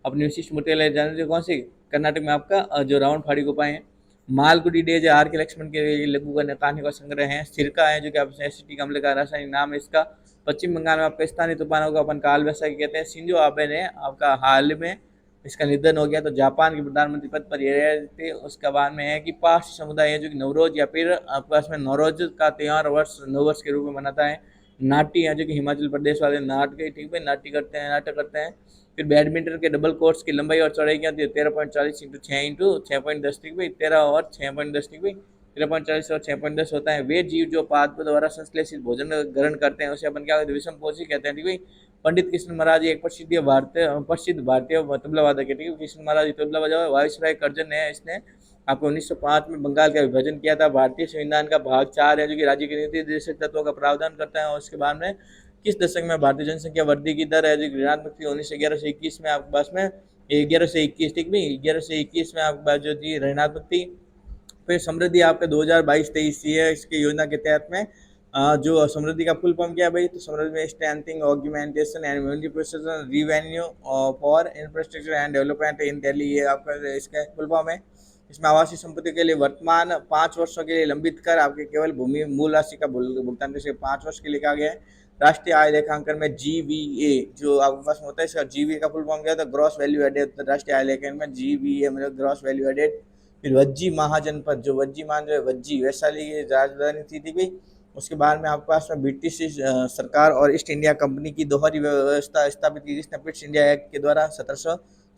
अपनी विशिष्ट मूर्ति जानते कौन सी, कर्नाटक में आपका जो रावण फाड़ी गुफाएं हैं। मालगुडी डेज आर के लक्ष्मण के लघु कहानी का संग्रह है। सिरका है जो कि आप एसिटिक अम्ल का रासायनिक नाम है इसका। पश्चिम बंगाल में आपका स्थानीय तूफानों को अपन काल वैसाखी कहते हैं। शिंजो आबे ने आपका हाल में इसका निधन हो गया, तो जापान के प्रधानमंत्री पद पर ये रहे थे। उसके बाद में है कि पारसी समुदाय है जो कि नवरोज या फिर आपके पास में नवरोज का त्यौहार नववर्ष के रूप में मनाता है। नाटी है जो कि हिमाचल प्रदेश वाले नाटक, ठीक है, नाटक करते हैं। फिर बैडमिंटन के डबल कोर्ट्स की लंबाई और चौड़ाई क्या थी, 13.40 इंटू 6 इंटू 6.10, ठीक भाई, 13 और 6.10, ठीक भाई, 13.40 और 6.10 होता है। वे जीव जो पाद द्वारा संश्लेषित भोजन ग्रहण करते हैं उसे अपन क्या कहते हैं, विषमपोषी कहते हैं, ठीक भाई। पंडित कृष्ण महाराज एक प्रसिद्ध भारतीय तबला वादक है, ठीक है। कृष्ण महाराज तबला बजा, वायसराय कर्जन है, इसने आपको 1905 में बंगाल का विभाजन किया था। भारतीय संविधान का भाग 4 है जो कि राज्य के निर्देशक तत्वों का प्रावधान करता है। और उसके बाद में किस दशक में भारतीय जनसंख्या वृद्धि की दर है जो ऋणात्मक थी, 1911 से 21 में आपके पास में 11 से 21, ठीक भी 11 से 21 में आपके पास जो थी ऋणात्मक थी। फिर समृद्धि आपके 2022-23 है, इसकी योजना के तहत में जो समृद्धि का फुल फॉर्म क्या है भाई, तो समृद्धि में strengthening augmentation and multiplication revenue for infrastructure and development in Delhi, ये आपका इसका फुल फॉर्म है। इसमें आवासीय संपत्ति के लिए वर्तमान 5 वर्षों के लिए लंबित कर आपके केवल भूमि मूल राशि का भुगतान करके 5 वर्ष के लिए कहा गया है। राष्ट्रीय आय लेखांकन में जीवीए जो आपके पास होता है, इसका जीवीए का फुल फॉर्म क्या था, ग्रॉस वैल्यू एडेड। राष्ट्रीय आय लेखांकन में जीवीए मतलब ग्रॉस वैल्यू एडेड। फिर वज्जी महाजनपद, जो वज्जी मान जो वज्जी वैशाली की राजधानी थी भाई। उसके बाद में आपके पास में ब्रिटिश सरकार और ईस्ट इंडिया कंपनी की दोहरी व्यवस्था स्थापित की जिसने ब्रिटिश इंडिया एक्ट के द्वारा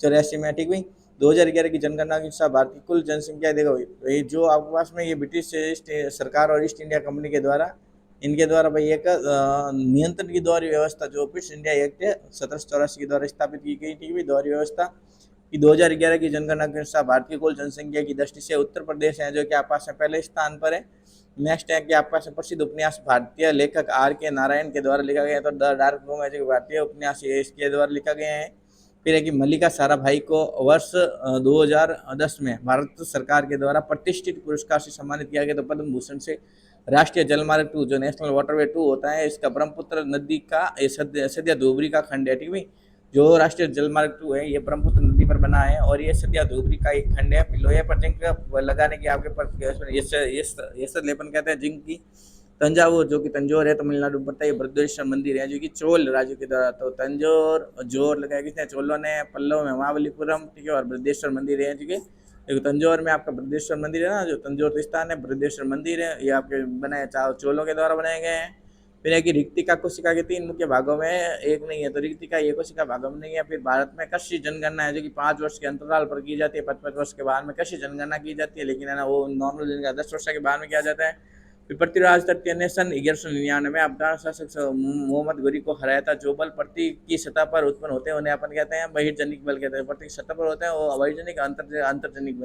1984 में, ठीक भाई। 2011 की जनगणना के अनुसार भारत की कुल जनसंख्या, देखो ये जो आपके पास में ये ब्रिटिश सरकार और ईस्ट इंडिया कंपनी के द्वारा, इनके द्वारा भाई एक नियंत्रण की दोहरी व्यवस्था जो ईस्ट इंडिया एक्ट है 1784 के द्वारा स्थापित की गई थी, दोहरी व्यवस्था कि 2011 की जनगणना के अनुसार भारत की कुल जनसंख्या की दृष्टि से उत्तर प्रदेश है जो कि आपके पास में पहले स्थान पर है। नेक्स्ट है कि आपके पास प्रसिद्ध उपन्यास भारतीय लेखक R.K. नारायण के द्वारा लिखा गया, तो द डार्क रूम है जो भारतीय उपन्यास इसके द्वारा लिखा गया है। फिर है कि मल्लिका साराभाई को वर्ष 2010 में भारत सरकार के द्वारा प्रतिष्ठित पुरस्कार से सम्मानित किया गया, तो पद्म भूषण से। राष्ट्रीय जलमार्ग 2 जो नेशनल वाटरवे 2 होता है, इसका ब्रह्मपुत्र नदी का सदिया धुबरी का खंड है, ठीक है। जो राष्ट्रीय जलमार्ग 2 है ये ब्रह्मपुत्र नदी पर बना है और ये सदिया धुबरी का एक खंड है। लोहे पर जिंक लगाने की आपके पर ये लेपन कहते हैं जिंक की। तंजावुर जो कि तंजौर है तमिलनाडु में पड़ता है, बृहदेश्वर मंदिर है जो कि चोल राज्य के द्वारा, तो तंजौर जोर लगाया किसने, चोलों ने। पल्लव में महाबलीपुरम, ठीक है, और बृहदेश्वर मंदिर है, ठीक है। देखो तंजौर में आपका बृहदेश्वर मंदिर है ना, जो तंजौर स्थान है, बृहदेश्वर मंदिर है, ये आपके बनाए चोलों के द्वारा बनाए गए हैं। फिर है कि रिक्तिका कोशिका के 3 मुख्य भागों में एक नहीं है, तो रिक्तिका ये कोशिका भागों में नहीं है। फिर भारत में कृषि जनगणना है जो कि 5 वर्ष के अंतराल पर की जाती है, 55 वर्ष के बाद में कृषि जनगणना की जाती है, लेकिन है ना वो नॉर्मल जनगणना 10 वर्ष के बाद में किया जाता है। फिर पृथ्वीराज तृतीय ने सन 1199 में अफगान शासक मोहम्मद घोरी को हराया था। जो बल पृथ्वी की सतह पर उत्पन्न होते हैं उन्हें अपन कहते हैं बहिर्जनिक बल कहते हैं, पृथ्वी की सतह पर होते हैं वो बहिर्जनिक अंतर्जनिक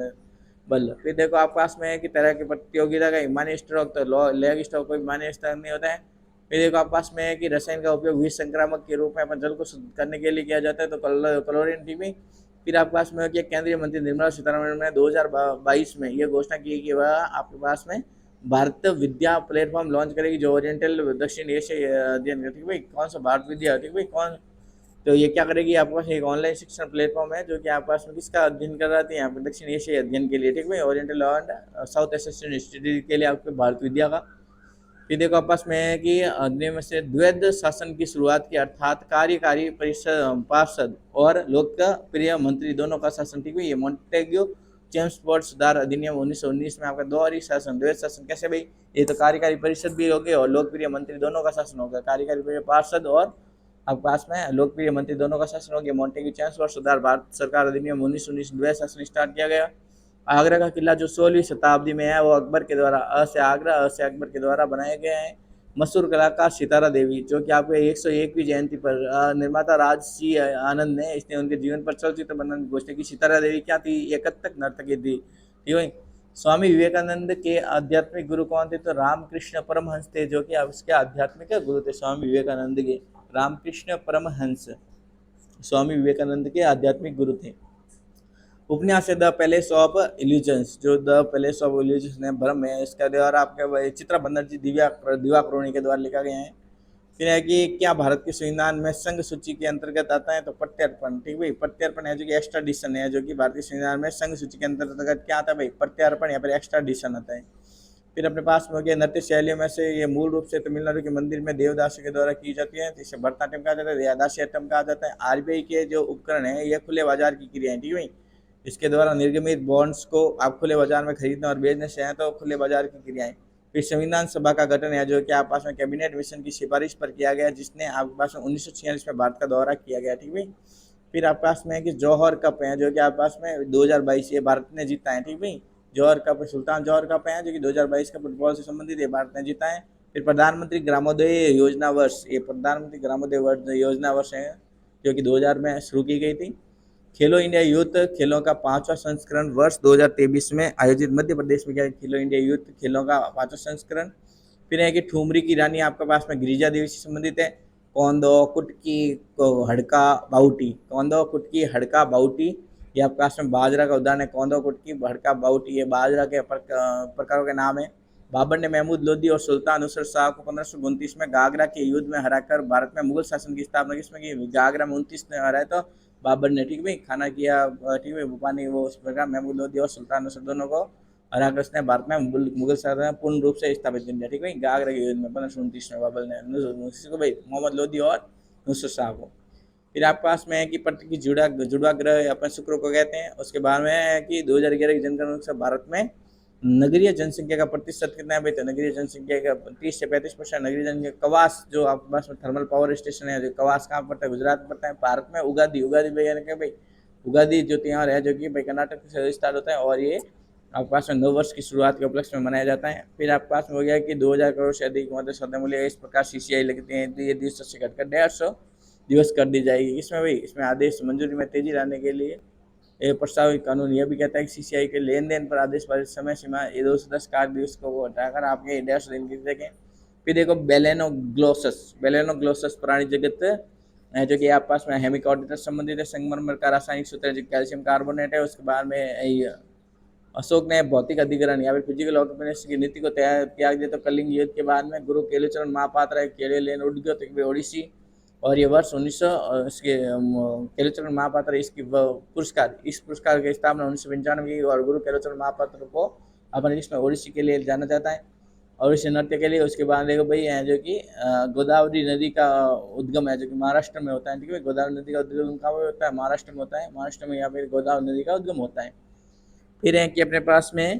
बल। फिर देखो आप पास में है कि तरह की प्रतियोगिता का हिमानी स्ट्रोक, तो लेग स्ट्रोक कोई हिमानी स्ट्रोक नहीं होता है। फिर देखो आप पास में है कि रसायन का उपयोग विष संक्रामक के रूप में अपन जल को शुद्ध करने के लिए किया जाता है, तो क्लोरीन, ठीक है। फिर आपके पास में कि केंद्रीय मंत्री निर्मला सीतारमण ने 2022 में यह घोषणा की कि वह आपके पास में भारत विद्या प्लेटफॉर्म लॉन्च करेगी जो ओरिएंटल दक्षिण एशिया अध्ययन, ठीक भाई। कौन सा भारत विद्या, ठीक भाई, कौन, तो ये क्या करेगी, आपके पास एक ऑनलाइन शिक्षण प्लेटफॉर्म है जो कि आपके पास में किसका अध्ययन कर रहा है, यहाँ पर दक्षिण एशिया अध्ययन के लिए, ठीक भाई, oriental and south Asian institute के लिए आपके भारत विद्या का। फिर देखो आपस में है कि अधिनियम से द्वैध शासन की शुरुआत की, अर्थात कार्यकारी परिषद पार्षद और लोकप्रिय मंत्री दोनों का शासन, ठीक है। ये मॉन्टेग्यू चेम्सफोर्ड सुधार अधिनियम 1919 में आपका द्वैध शासन कैसे भाई, ये तो कार्यकारी परिषद भी हो गए और लोकप्रिय मंत्री दोनों का शासन होगा, कार्यकारी पार्षद और आपके पास में लोकप्रिय मंत्री दोनों का शासन हो गया। मॉन्टेग्यू चेम्सफोर्ड सुधार भारत सरकार अधिनियम 1919 द्वैध शासन स्टार्ट किया गया। आगरा का किला जो 16वीं शताब्दी में है वो अकबर के द्वारा अ से अकबर के द्वारा बनाए गए हैं। मशहूर कलाकार सितारा देवी जो कि आपको 101वीं जयंती पर निर्माता राज सी आनंद ने इसने उनके जीवन पर चलचित्र बनाने की घोषणा की। सितारा देवी क्या थी, एक कथक नर्तकी थी, ठीक है। स्वामी विवेकानंद के आध्यात्मिक गुरु कौन थे, तो रामकृष्ण परमहंस थे जो कि उसके आध्यात्मिक गुरु थे स्वामी विवेकानंद के। रामकृष्ण परमहंस स्वामी विवेकानंद के आध्यात्मिक गुरु थे। उपन्यास है द पैलेस ऑफ इल्यूजन्स, जो द पैलेस ऑफ इल्यूजन्स ने भ्रम है, इसका द्वारा आपके चित्रा बनर्जी दिव्या के द्वारा लिखा गया है। फिर है कि क्या भारत के संविधान में संघ सूची के अंतर्गत आता है, तो प्रत्यर्पण, ठीक भाई, प्रत्यर्पण है जो कि एक्स्ट्राडिशन है, जो कि भारतीय संविधान में संघ सूची के अंतर्गत क्या आता है भाई, प्रत्यर्पण या फिर एक्स्ट्राडिशन आता है। फिर अपने पास में हो गया नृत्य शैलियों में से ये मूल रूप से तमिलनाडु के मंदिर में देवदासी के द्वारा की जाती है, इसे भरतनाट्यम कहा जाता है, दासियाट्टम कहा जाता है। आरबीआई के जो उपकरण है ये खुले बाजार की क्रिया है, ठीक है। इसके द्वारा निर्गमित बॉन्ड्स को आप खुले बाजार में खरीदने और बेचने से हैं, तो खुले बाजार की क्रियाएं। फिर संविधान सभा का गठन है जो कि आप पास में कैबिनेट मिशन की सिफारिश पर किया गया, जिसने आपके पास में 1946 में भारत का दौरा किया गया, ठीक है। फिर आपके पास में कि जौहर कप है जो कि आपके पास में 2022 ये भारत ने जीता है, ठीक है। जौहर कप सुल्तान जौहर कप है जो कि 2022 का फुटबॉल से संबंधित है, भारत ने जीता है। फिर प्रधानमंत्री ग्रामोदय योजना वर्ष, ये प्रधानमंत्री ग्रामोदय योजना वर्ष है जो कि 2000 में शुरू की गई थी। खेलो इंडिया यूथ खेलों का 5वां संस्करण वर्ष 2023 में आयोजित मध्य प्रदेश में किया खेलो इंडिया यूथ खेलों का 5वां संस्करण। फिर है कि ठुमरी की रानी आपके पास में गिरिजा देवी से संबंधित है। कौंदो कुटकी हड़का बाउटी, कौंदो कुटकी हड़का बाउटी ये आपके पास में बाजरा का उदाहरण है। कौंदो कुटकी हड़का बाउटी ये बाजरा के प्रकारों के नाम है। बाबर ने महमूद लोदी और सुल्तान नुसरत शाह को 1529 में गागरा के युद्ध में हराकर भारत में मुगल शासन की स्थापना किसमें की, गागरा में 29 ने हराया तो बाबर ने, ठीक है। खाना किया, ठीक है, पानी वो उस प्रकार महमूद लोदी और सुल्तान नुसरत दोनों को हराकर उसने भारत में मुगल शासन पूर्ण रूप से स्थापित कर दिया, ठीक है। गागरा के युद्ध में 1529 में बाबर ने को भाई मोहम्मद लोदी और नुसरत शाह को। फिर आपके पास में है कि पृथ्वी की जुड़वा ग्रह अपन शुक्र को कहते हैं। उसके बाद में है कि 2011 की जनगणना से भारत में नगरीय जनसंख्या का प्रतिशत कितना है भाई, तो नगरीय जनसंख्या का 30 से 35% नगरीय जनसंख्या। कवास जो आपके पास में थर्मल पावर स्टेशन है, जो कवास कहाँ पड़ता है, गुजरात में पड़ता है। भारत में उगादी भाई यानी कि भाई उगादी जो त्यौहार है जो कि भाई कर्नाटक से स्टार्ट होता है और ये आपके पास में नव वर्ष की शुरुआत के उपलक्ष्य में मनाया जाता है। फिर आपके पास में हो गया कि 2000 करोड़ से अधिक मतलब सौदा मूल्य इस प्रकार सीसीआई लगती है, तो ये 200 से घटकर 150 दिवस कर दी जाएगी। इसमें भाई इसमें आदेश मंजूरी में तेजी लाने के लिए ये प्रस्तावित कानून यह भी कहता है कि सीसीआई के लेन देन पर आदेश पारित समय सीमा ये 210 कार्य दिवस को हटाकर आप ये 150 दिन की देखें। फिर देखो बेलेनोग्लोसस प्राणी जगत जो कि आपके पास में हेमिकॉर्डिटर संबंधित है, संगमरमर का रासायनिक सूत्र जो कैल्शियम कार्बोनेट है। उसके बाद में अशोक ने भौतिक अधिकरण या फिर फिजिकल ऑक्यूपेंसी की नीति को त्याग दिया। तो कलिंग युद्ध के बाद में गुरु केलुचरण महापात्र केले लेन ओडिसी और ये वर्ष 1900 इसके केलुचरण महापात्र इसकी इस पुरस्कार की स्थापना 1995 की और गुरु केलुचरण महापात्र को अपन इसमें ओडिसी के लिए जाना जाता है और इस नृत्य के लिए। उसके बाद देखो भाई है जो कि गोदावरी नदी का उद्गम है जो कि महाराष्ट्र में होता है। ठीक है, गोदावरी नदी का उद्गम कहाँ होता है? महाराष्ट्र में होता है। महाराष्ट्र में या फिर गोदावरी नदी का उद्गम होता है। फिर है कि अपने पास में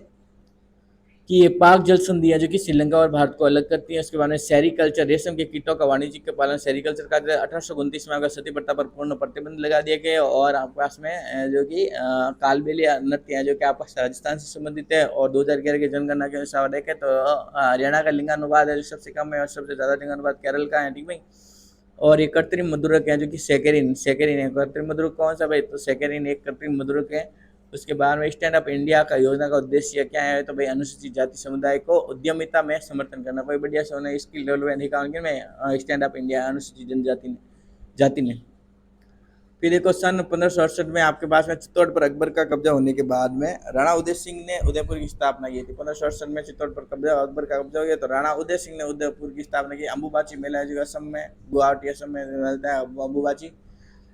कि ये पाक जल संधि है जो कि श्रीलंका और भारत को अलग करती है। उसके बाद में सेरिकल्चर रेशम के कीटों का वाणिज्यिक पालन सेरिकल्चर का 1829 में आपका सती प्रथा पर पूर्ण प्रतिबंध लगा दिया गया और आपके पास में जो कि कालबेलिया नृत्य है जो कि आपका राजस्थान से संबंधित है। और 2011 की जनगणना के अनुसार देखें तो हरियाणा का लिंगानुपात है जो सबसे कम है और सबसे ज़्यादा लिंगानुपात केरल का है। ठीक भाई, और ये कृत्रिम मधुरक है जो कि सेकेरिन है। कृत्रिम मधुरक कौन सा भाई? तो सेकेरिन एक कृत्रिम मधुरक है। उसके बाद में स्टैंड अप इंडिया का योजना का उद्देश्य क्या है? तो भाई अनुसूचित जाति समुदाय को उद्यमिता में समर्थन करना। कोई बढ़िया से उन्हें स्किल डेवलपमेंट निकाल में स्टैंड अप इंडिया अनुसूचित जनजाति जाति ने। फिर देखो सन 1568 में आपके पास में चित्तौड़ पर अकबर का कब्जा होने के बाद में राणा उदय सिंह ने उदयपुर की स्थापना की थी। 1568 में चित्तौड़ पर कब्जा अकबर का कब्जा हो गया तो राणा उदय सिंह ने उदयपुर की स्थापना की। अम्बुबाची मेला जो असम में गुवाहाटी असम में मिलता है अम्बुबाची।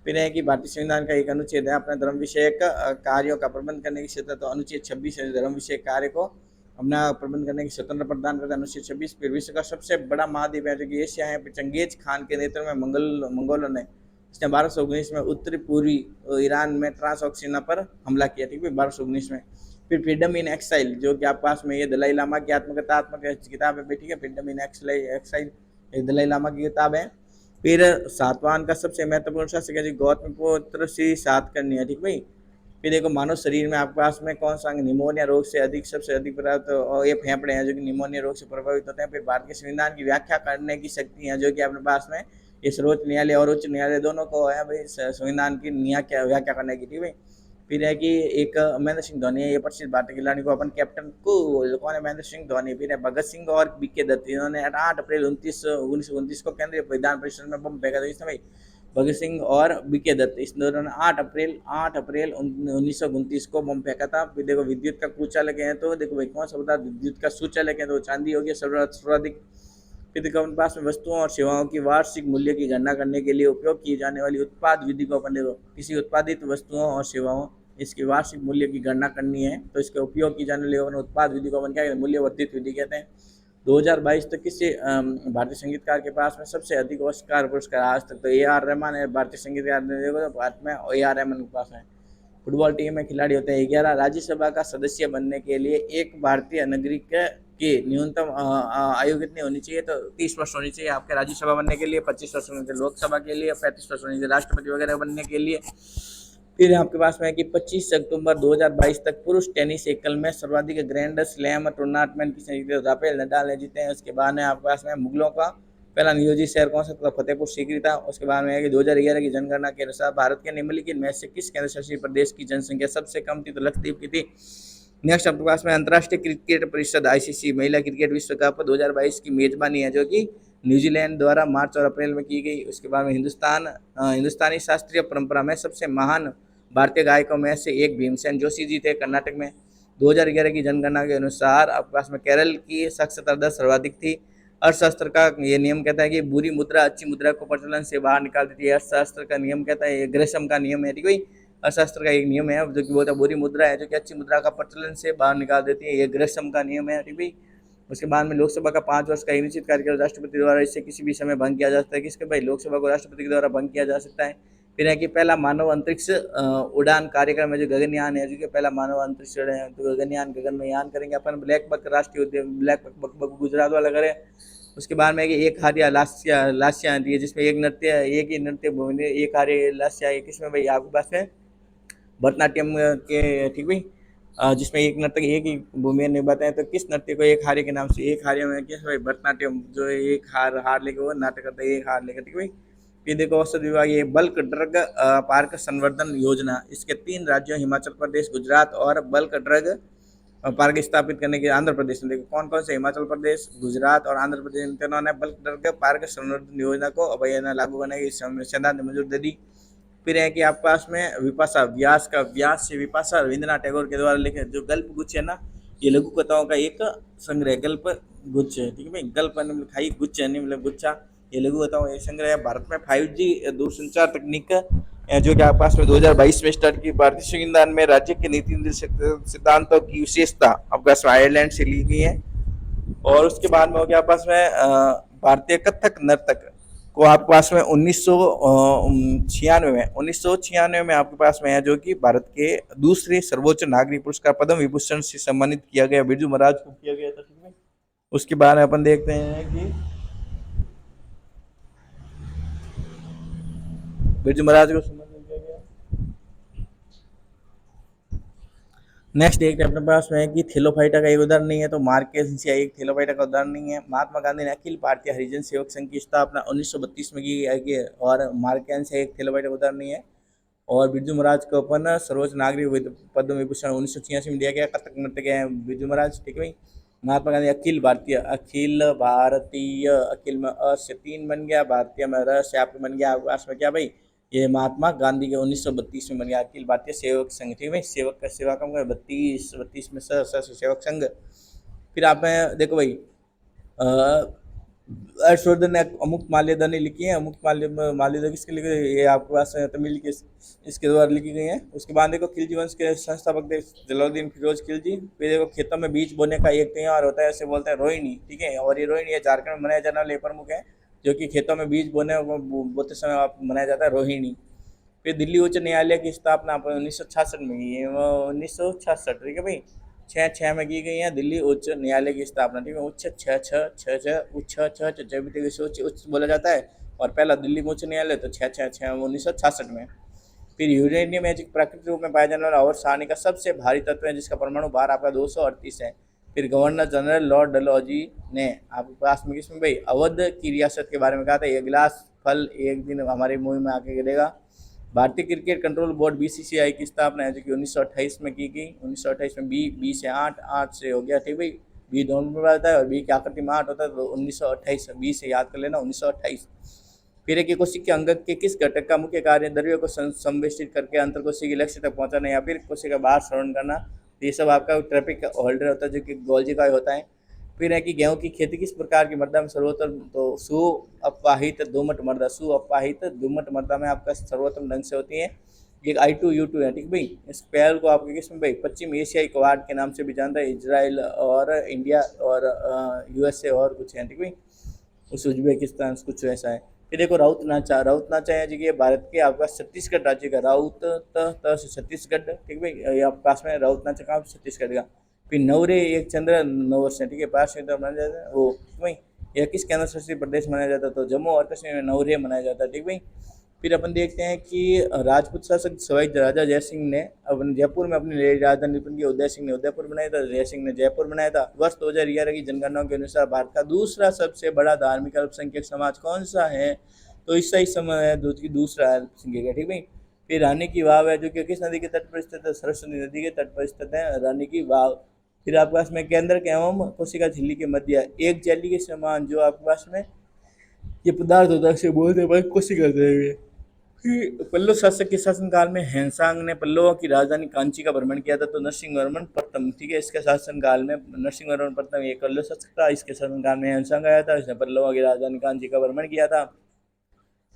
फिर है कि भारतीय संविधान का एक अनुच्छेद है अपने धर्म विषयक कार्यों का प्रबंध करने की क्षेत्र। तो अनुच्छेद 26 है धर्म विषयक कार्य को अपना प्रबंध करने की स्वतंत्र प्रदान करता है अनुच्छेद 26। फिर विश्व का सबसे बड़ा महाद्वीप है जो कि एशिया है। चंगेज खान के नेतृत्व में मंगोलों ने इसने 1219 में उत्तरी पूर्वी ईरान में ट्रांसऑक्सिना पर हमला किया। ठीक है, 1219 में। फिर फ्रीडम इन एक्साइल जो कि आप पास में ये दलाई लामा की आत्मकथात्मक किताब है। ठीक है, फ्रीडम इन एक्साइल ये दलाई लामा की किताब है। फिर सातवाहन का सबसे महत्वपूर्ण शासक है जी गौतम पुत्र श्री सातकर्णी है। ठीक भाई। फिर देखो मानव शरीर में आपके पास में कौन सा अंग निमोनिया रोग से अधिक सबसे अधिक प्रभावित ये फेफड़े हैं जो कि निमोनिया रोग से प्रभावित होते हैं। फिर भारत के संविधान की व्याख्या करने की शक्ति है जो कि अपने पास में ये सर्वोच्च न्यायालय और उच्च न्यायालय दोनों को है भाई संविधान की व्याख्या करने की। ठीक भाई। फिर है कि एक महेंद्र सिंह धोनी है ये प्रसिद्ध भारतीय खिलाड़ी को अपन कैप्टन को कौन है? महेंद्र सिंह धोनी। फिर है भगत सिंह और बीके दत्त इन्होंने 8 अप्रैल 1929 को केंद्रीय विधान परिषद में बम फेंका था। इस समय भगत सिंह और बीके दत्त इस दोनों ने 8 अप्रैल 1929 को बम फेंका था। फिर देखो विद्युत का कुचालक है तो देखो भाई कौन सा बता विद्युत का सुचालक है तो चांदी हो गया सर्वाधिक। फिर देखो अपने पास में वस्तुओं और सेवाओं की वार्षिक मूल्य की गणना करने के लिए उपयोग की जाने वाली उत्पाद विधि को अपन देखो किसी उत्पादित वस्तुओं और सेवाओं इसकी वार्षिक मूल्य की गणना करनी है तो इसका उपयोग की जाने वाली उत्पाद विधि को अपन क्या मूल्यवर्धित विधि कहते हैं। 2022 तक किसी भारतीय संगीतकार के पास में सबसे अधिक ऑस्कार पुरस्कार आज तक तो AR रहमान है। भारतीय संगीतकार देखो तो भारत में AR रहमान के पास है। फुटबॉल टीम में खिलाड़ी होते हैं 11। राज्यसभा का सदस्य बनने के लिए एक भारतीय नागरिक की न्यूनतम आयु कितनी होनी चाहिए? तो 30 वर्ष होनी चाहिए आपके राज्यसभा बनने के लिए। 25 वर्ष होने चाहिए लोकसभा के लिए। 35 वर्ष होनी चाहिए राष्ट्रपति वगैरह बनने के लिए। फिर आपके पास में है कि 25 अक्टूबर 2022 तक पुरुष टेनिस एकल में सर्वाधिक ग्रैंड स्लैम टूर्नामेंट की राफेल नडाल ने जीते हैं। उसके बाद में आपके पास में मुगलों का पहला नियोजित शहर कौन सा? फतेहपुर सीकरी था। उसके बाद में है कि 2011 की जनगणना के अनुसार भारत के निम्नलिखित में से किस केंद्र शासित प्रदेश की जनसंख्या सबसे कम थी? तो लक्षद्वीप की थी। नेक्स्ट आपके पास में अंतर्राष्ट्रीय क्रिकेट परिषद ICC महिला क्रिकेट विश्व कप 2022 की मेजबानी है जो कि न्यूजीलैंड द्वारा मार्च और अप्रैल में की गई। उसके बाद में हिंदुस्तानी शास्त्रीय परंपरा में सबसे महान भारतीय गायकों में से एक भीमसेन जोशी जी थे कर्नाटक में। 2011 की जनगणना के अनुसार आपके पास में केरल की साक्षरता दर सर्वाधिक थी। अर्थशास्त्र का ये नियम कहता है कि बुरी मुद्रा अच्छी मुद्रा को प्रचलन से बाहर निकाल देती है। अर्थशास्त्र का नियम कहता है, ग्रेशम का नियम है। ठीक है, अर्थशास्त्र का एक नियम है जो कि बोलता है बुरी मुद्रा है जो कि अच्छी मुद्रा का प्रचलन से बाहर निकाल देती है। ये ग्रेशम का नियम है। ठीक है। उसके बाद में लोकसभा का 5 वर्ष का निश्चित कार्यकाल राष्ट्रपति द्वारा इसे किसी भी समय भंग किया जा सकता है। किसके भाई? लोकसभा को राष्ट्रपति के द्वारा भंग किया जा सकता है। फिर है कि पहला मानव अंतरिक्ष उड़ान कार्यक्रम है जो गगनयान है जो कि पहला मानव अंतरिक्ष तो गगन में यान करेंगे अपन। ब्लैक बक राष्ट्रीय उद्यान ब्लैक बक गुजरात वाला करें। उसके बाद में एक हारिया लास्या आती है जिसमें एक ही नृत्य एक हारे लास्या किसमें भाई आपके पास में भरतनाट्यम के, ठीक भाई, जिसमें एक नर्तक एक ही भूमिका निभाते हैं, तो किस नृत्य को एक हार्य के नाम से, एक हार्य में क्या भाई, भरतनाट्यम, जो एक हार हार लेके वो नाटक करता है, एक हार लेकर, ठीक भाई। फिर देखो औषध विभाग, ये बल्क ड्रग पार्क संवर्धन योजना, इसके 3 राज्यों हिमाचल प्रदेश, गुजरात और बल्क ड्रग पार्क स्थापित करने के आंध्र प्रदेश ने, देखो कौन कौन से, हिमाचल प्रदेश, गुजरात और आंध्र प्रदेश, इन तीनों ने बल्क ड्रग पार्क संवर्धन योजना को अभियान लागू करने की सिद्धांत मंजूर दे दी। फिर है कि आपके पास में विपाशा व्यास का, व्यास से विपाशा रविंद्रनाथ टैगोर के द्वारा लिखे जो गल्प गुच्छ है ना, ये लघु कथाओं का एक संग्रह, गल्प गुच्छ है, ठीक है भाई। गल्प मतलब खाई, गुच्छ मतलब गुच्छा, ये लघु कथाओं का एक संग्रह है। भारत में 5G दूरसंचार तकनीक जो कि आपके पास में 2022 में स्टार्ट की, भारतीय संविधान में राज्य के नीति निर्देशक सिद्धांतों की विशेषता आपके पास में आयरलैंड से ली गई है। और उसके बाद में हो गया आपके पास में भारतीय कथक नर्तक को आपके पास में 1996 में आपके पास में है, जो कि भारत के दूसरे सर्वोच्च नागरिक पुरस्कार पद्म विभूषण से सम्मानित किया गया, बिरजू महाराज को किया गया था, ठीक है। उसके बाद अपन देखते हैं कि बिरजू महाराज को सम्मानित किया गया। नेक्स्ट एक अपने पास में है कि थेलोफाइटा का एक उदाहरण नहीं है, तो मार्केसिया एक थेलोफाइटा का उदाहरण नहीं है। महात्मा गांधी ने अखिल भारतीय हरिजन सेवक संघ की स्थापना 1932 में की है, और मार्केसिया एक थेलोफाइटा का उदाहरण नहीं है। और बिरजू महाराज को अपन सर्वोच्च नागरिक पद्म विभूषण 1986 में दिया गया, कथक नृत्य के हैं बिरजू महाराज, ठीक है भाई। महात्मा गांधी अखिल भारतीय, अखिल में अ से 3 बन गया, भारतीय में र से आपको बन गया, अवकाश में क्या भाई, ये महात्मा गांधी के 1932 में बन गया अखिल भारतीय सेवक संघ, ठीक है। सेवक का सेवा कम कर 32 में सेवक संघ। फिर आप में देखो भाई, हर्षवर्धन ने अमुक माल्यदानी लिखी है, अमुक माल्यदा किसके लिखे, ये आपके पास तमिल के इसके द्वारा लिखी गई है। उसके बाद देखो खिलजी वंश के संस्थापक थे जलालुद्दीन फिरोज खिलजी। फिर देखो खेतों में बीज बोने का एक त्यौहार होता है, इसे बोलते हैं रोहिणी, ठीक है। और ये रोहिणी झारखंड में मनाया जाने वाले प्रमुख है, जो कि खेतों में बीज बोते समय आप मनाया जाता है रोहिणी। फिर दिल्ली उच्च न्यायालय की स्थापना 1966 में की है, वो 1966, ठीक है भाई, 6 में की गई है दिल्ली उच्च न्यायालय की स्थापना, ठीक है। उच्च उच्च उच्च बोला जाता है, और पहला दिल्ली उच्च न्यायालय तो 1966 में। फिर यूरेनियम एक प्राकृतिक रूप में पाया जाने वाला और सारणी का सबसे भारी तत्व है, जिसका परमाणु भार आपका 238 है। फिर गवर्नर जनरल लॉर्ड डलहौजी ने आपके पास में किसमें भाई, अवध की रियासत के बारे में कहा था, ये गिलास फल एक दिन हमारी मुंह में आके गिरेगा। भारतीय क्रिकेट कंट्रोल बोर्ड बीसीसीआई की स्थापना है, जो कि 1928 में की गई। 1928 में बी से 8 से हो गया, ठीक भाई। बी दोनों में आता है, और बी की आकृति में 8 होता है, तो 1928 बी से याद कर लेना 1928। फिर एक कोशिका के अंग के किस घटक का मुख्य कार्य द्रव्यों को संवेष्टित करके अंतर कोशिकीय लक्ष्य तक पहुंचाना, या फिर कोशिका बाहर श्रवण करना, तो ये सब आपका ट्रैफिक होल्डर होता है, जो कि गोल्जी का होता है। फिर है कि गेहूं की खेती किस प्रकार की मृदा में सर्वोत्तम, तो सुअपवाहित दोमट मृदा, सुअपवाहित दोमट मृदा में आपका सर्वोत्तम ढंग से होती है। एक I2U2 है, ठीक भाई। इस पेड़ को आपके किस में भाई, पश्चिम एशियाई क्वाड के नाम से भी जानता है, इजराइल और इंडिया और USA और कुछ है, ठीक भाई, उस उज्बेकिस्तान कुछ ऐसा है। फिर देखो राउत नाचा, है जी, ये भारत के आपका छत्तीसगढ़ राज्य का, राउत से छत्तीसगढ़, ठीक भाई, ये आपके पास में राउत नाचा कहाँ, छत्तीसगढ़ का। फिर नवरे एक चंद्र नववर्ष है, ठीक है, पास में तो मनाया जाता है वो, ठीक भाई। यह किस केंद्र शासित प्रदेश मनाया जाता है, तो जम्मू और कश्मीर में नवरे मनाया जाता है, ठीक भाई। फिर अपन देखते हैं कि राजपूत शासक सवाई राजा जय सिंह ने अपन जयपुर में अपनी राजधानी निपन की, उदय सिंह ने उदयपुर बनाया था, जय सिंह ने जयपुर बनाया था। वर्ष 2011 की जनगणना के अनुसार भारत का दूसरा सबसे बड़ा धार्मिक अल्पसंख्यक समाज कौन सा है, तो ईसाई समय है, दूसरा अल्पसंख्यक है, ठीक भाई। फिर रानी की वाव है, जो कि किस नदी के तट पर स्थित है, सरस्वती नदी के तट पर स्थित है रानी की वाव। फिर आपके पास में केंद्र के एवं कोशिका झिल्ली के मध्य एक जेली के समान जो आपके पास में ये पदार्थ होता है, बोलते हैं कोशिका झिल्ली। पल्लव शासक के शासनकाल में हैंसांग ने पल्लवों की राजधानी कांची का भ्रमण किया था, तो नरसिंहवर्मन प्रथम, ठीक है, इसके शासनकाल में नरसिंहवर्मन प्रथम एक पल्लव शासक था, इसके शासनकाल में हैंसांग आया था, इसने पल्लवों की राजधानी कांची का भ्रमण किया था।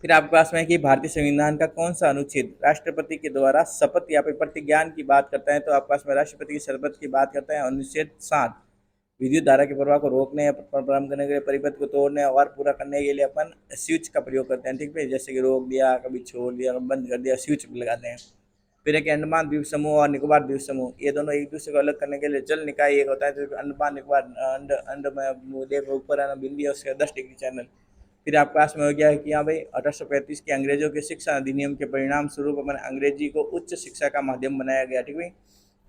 फिर आपके पास में कि भारतीय संविधान का कौन सा अनुच्छेद राष्ट्रपति के द्वारा शपथ या फिर प्रतिज्ञान की बात करता है, तो आपके पास में राष्ट्रपति की शपथ की बात करता है अनुच्छेद 7। विद्युत धारा के प्रवाह को रोकने या प्रारंभ करने के लिए, परिपथ को तोड़ने और पूरा करने के लिए अपन स्विच का प्रयोग करते हैं, ठीक है, जैसे कि रोक दिया, कभी छोड़ दिया, कभी बंद कर दिया, स्विच लगाते हैं। फिर एक अंडमान द्वीप समूह और निकोबार द्वीप समूह, ये दोनों एक दूसरे को अलग करने के लिए जल निकाय एक होता है, जो अंडमान निकोबार अंड में देखो ऊपर है ना बिंदी है, उसका 10 डिग्री चैनल। फिर आपके पास में हो गया है कि हाँ भाई 1835 के अंग्रेजों के शिक्षा अधिनियम के परिणाम स्वरूप अपन अंग्रेजी को उच्च शिक्षा का माध्यम बनाया गया, ठीक है।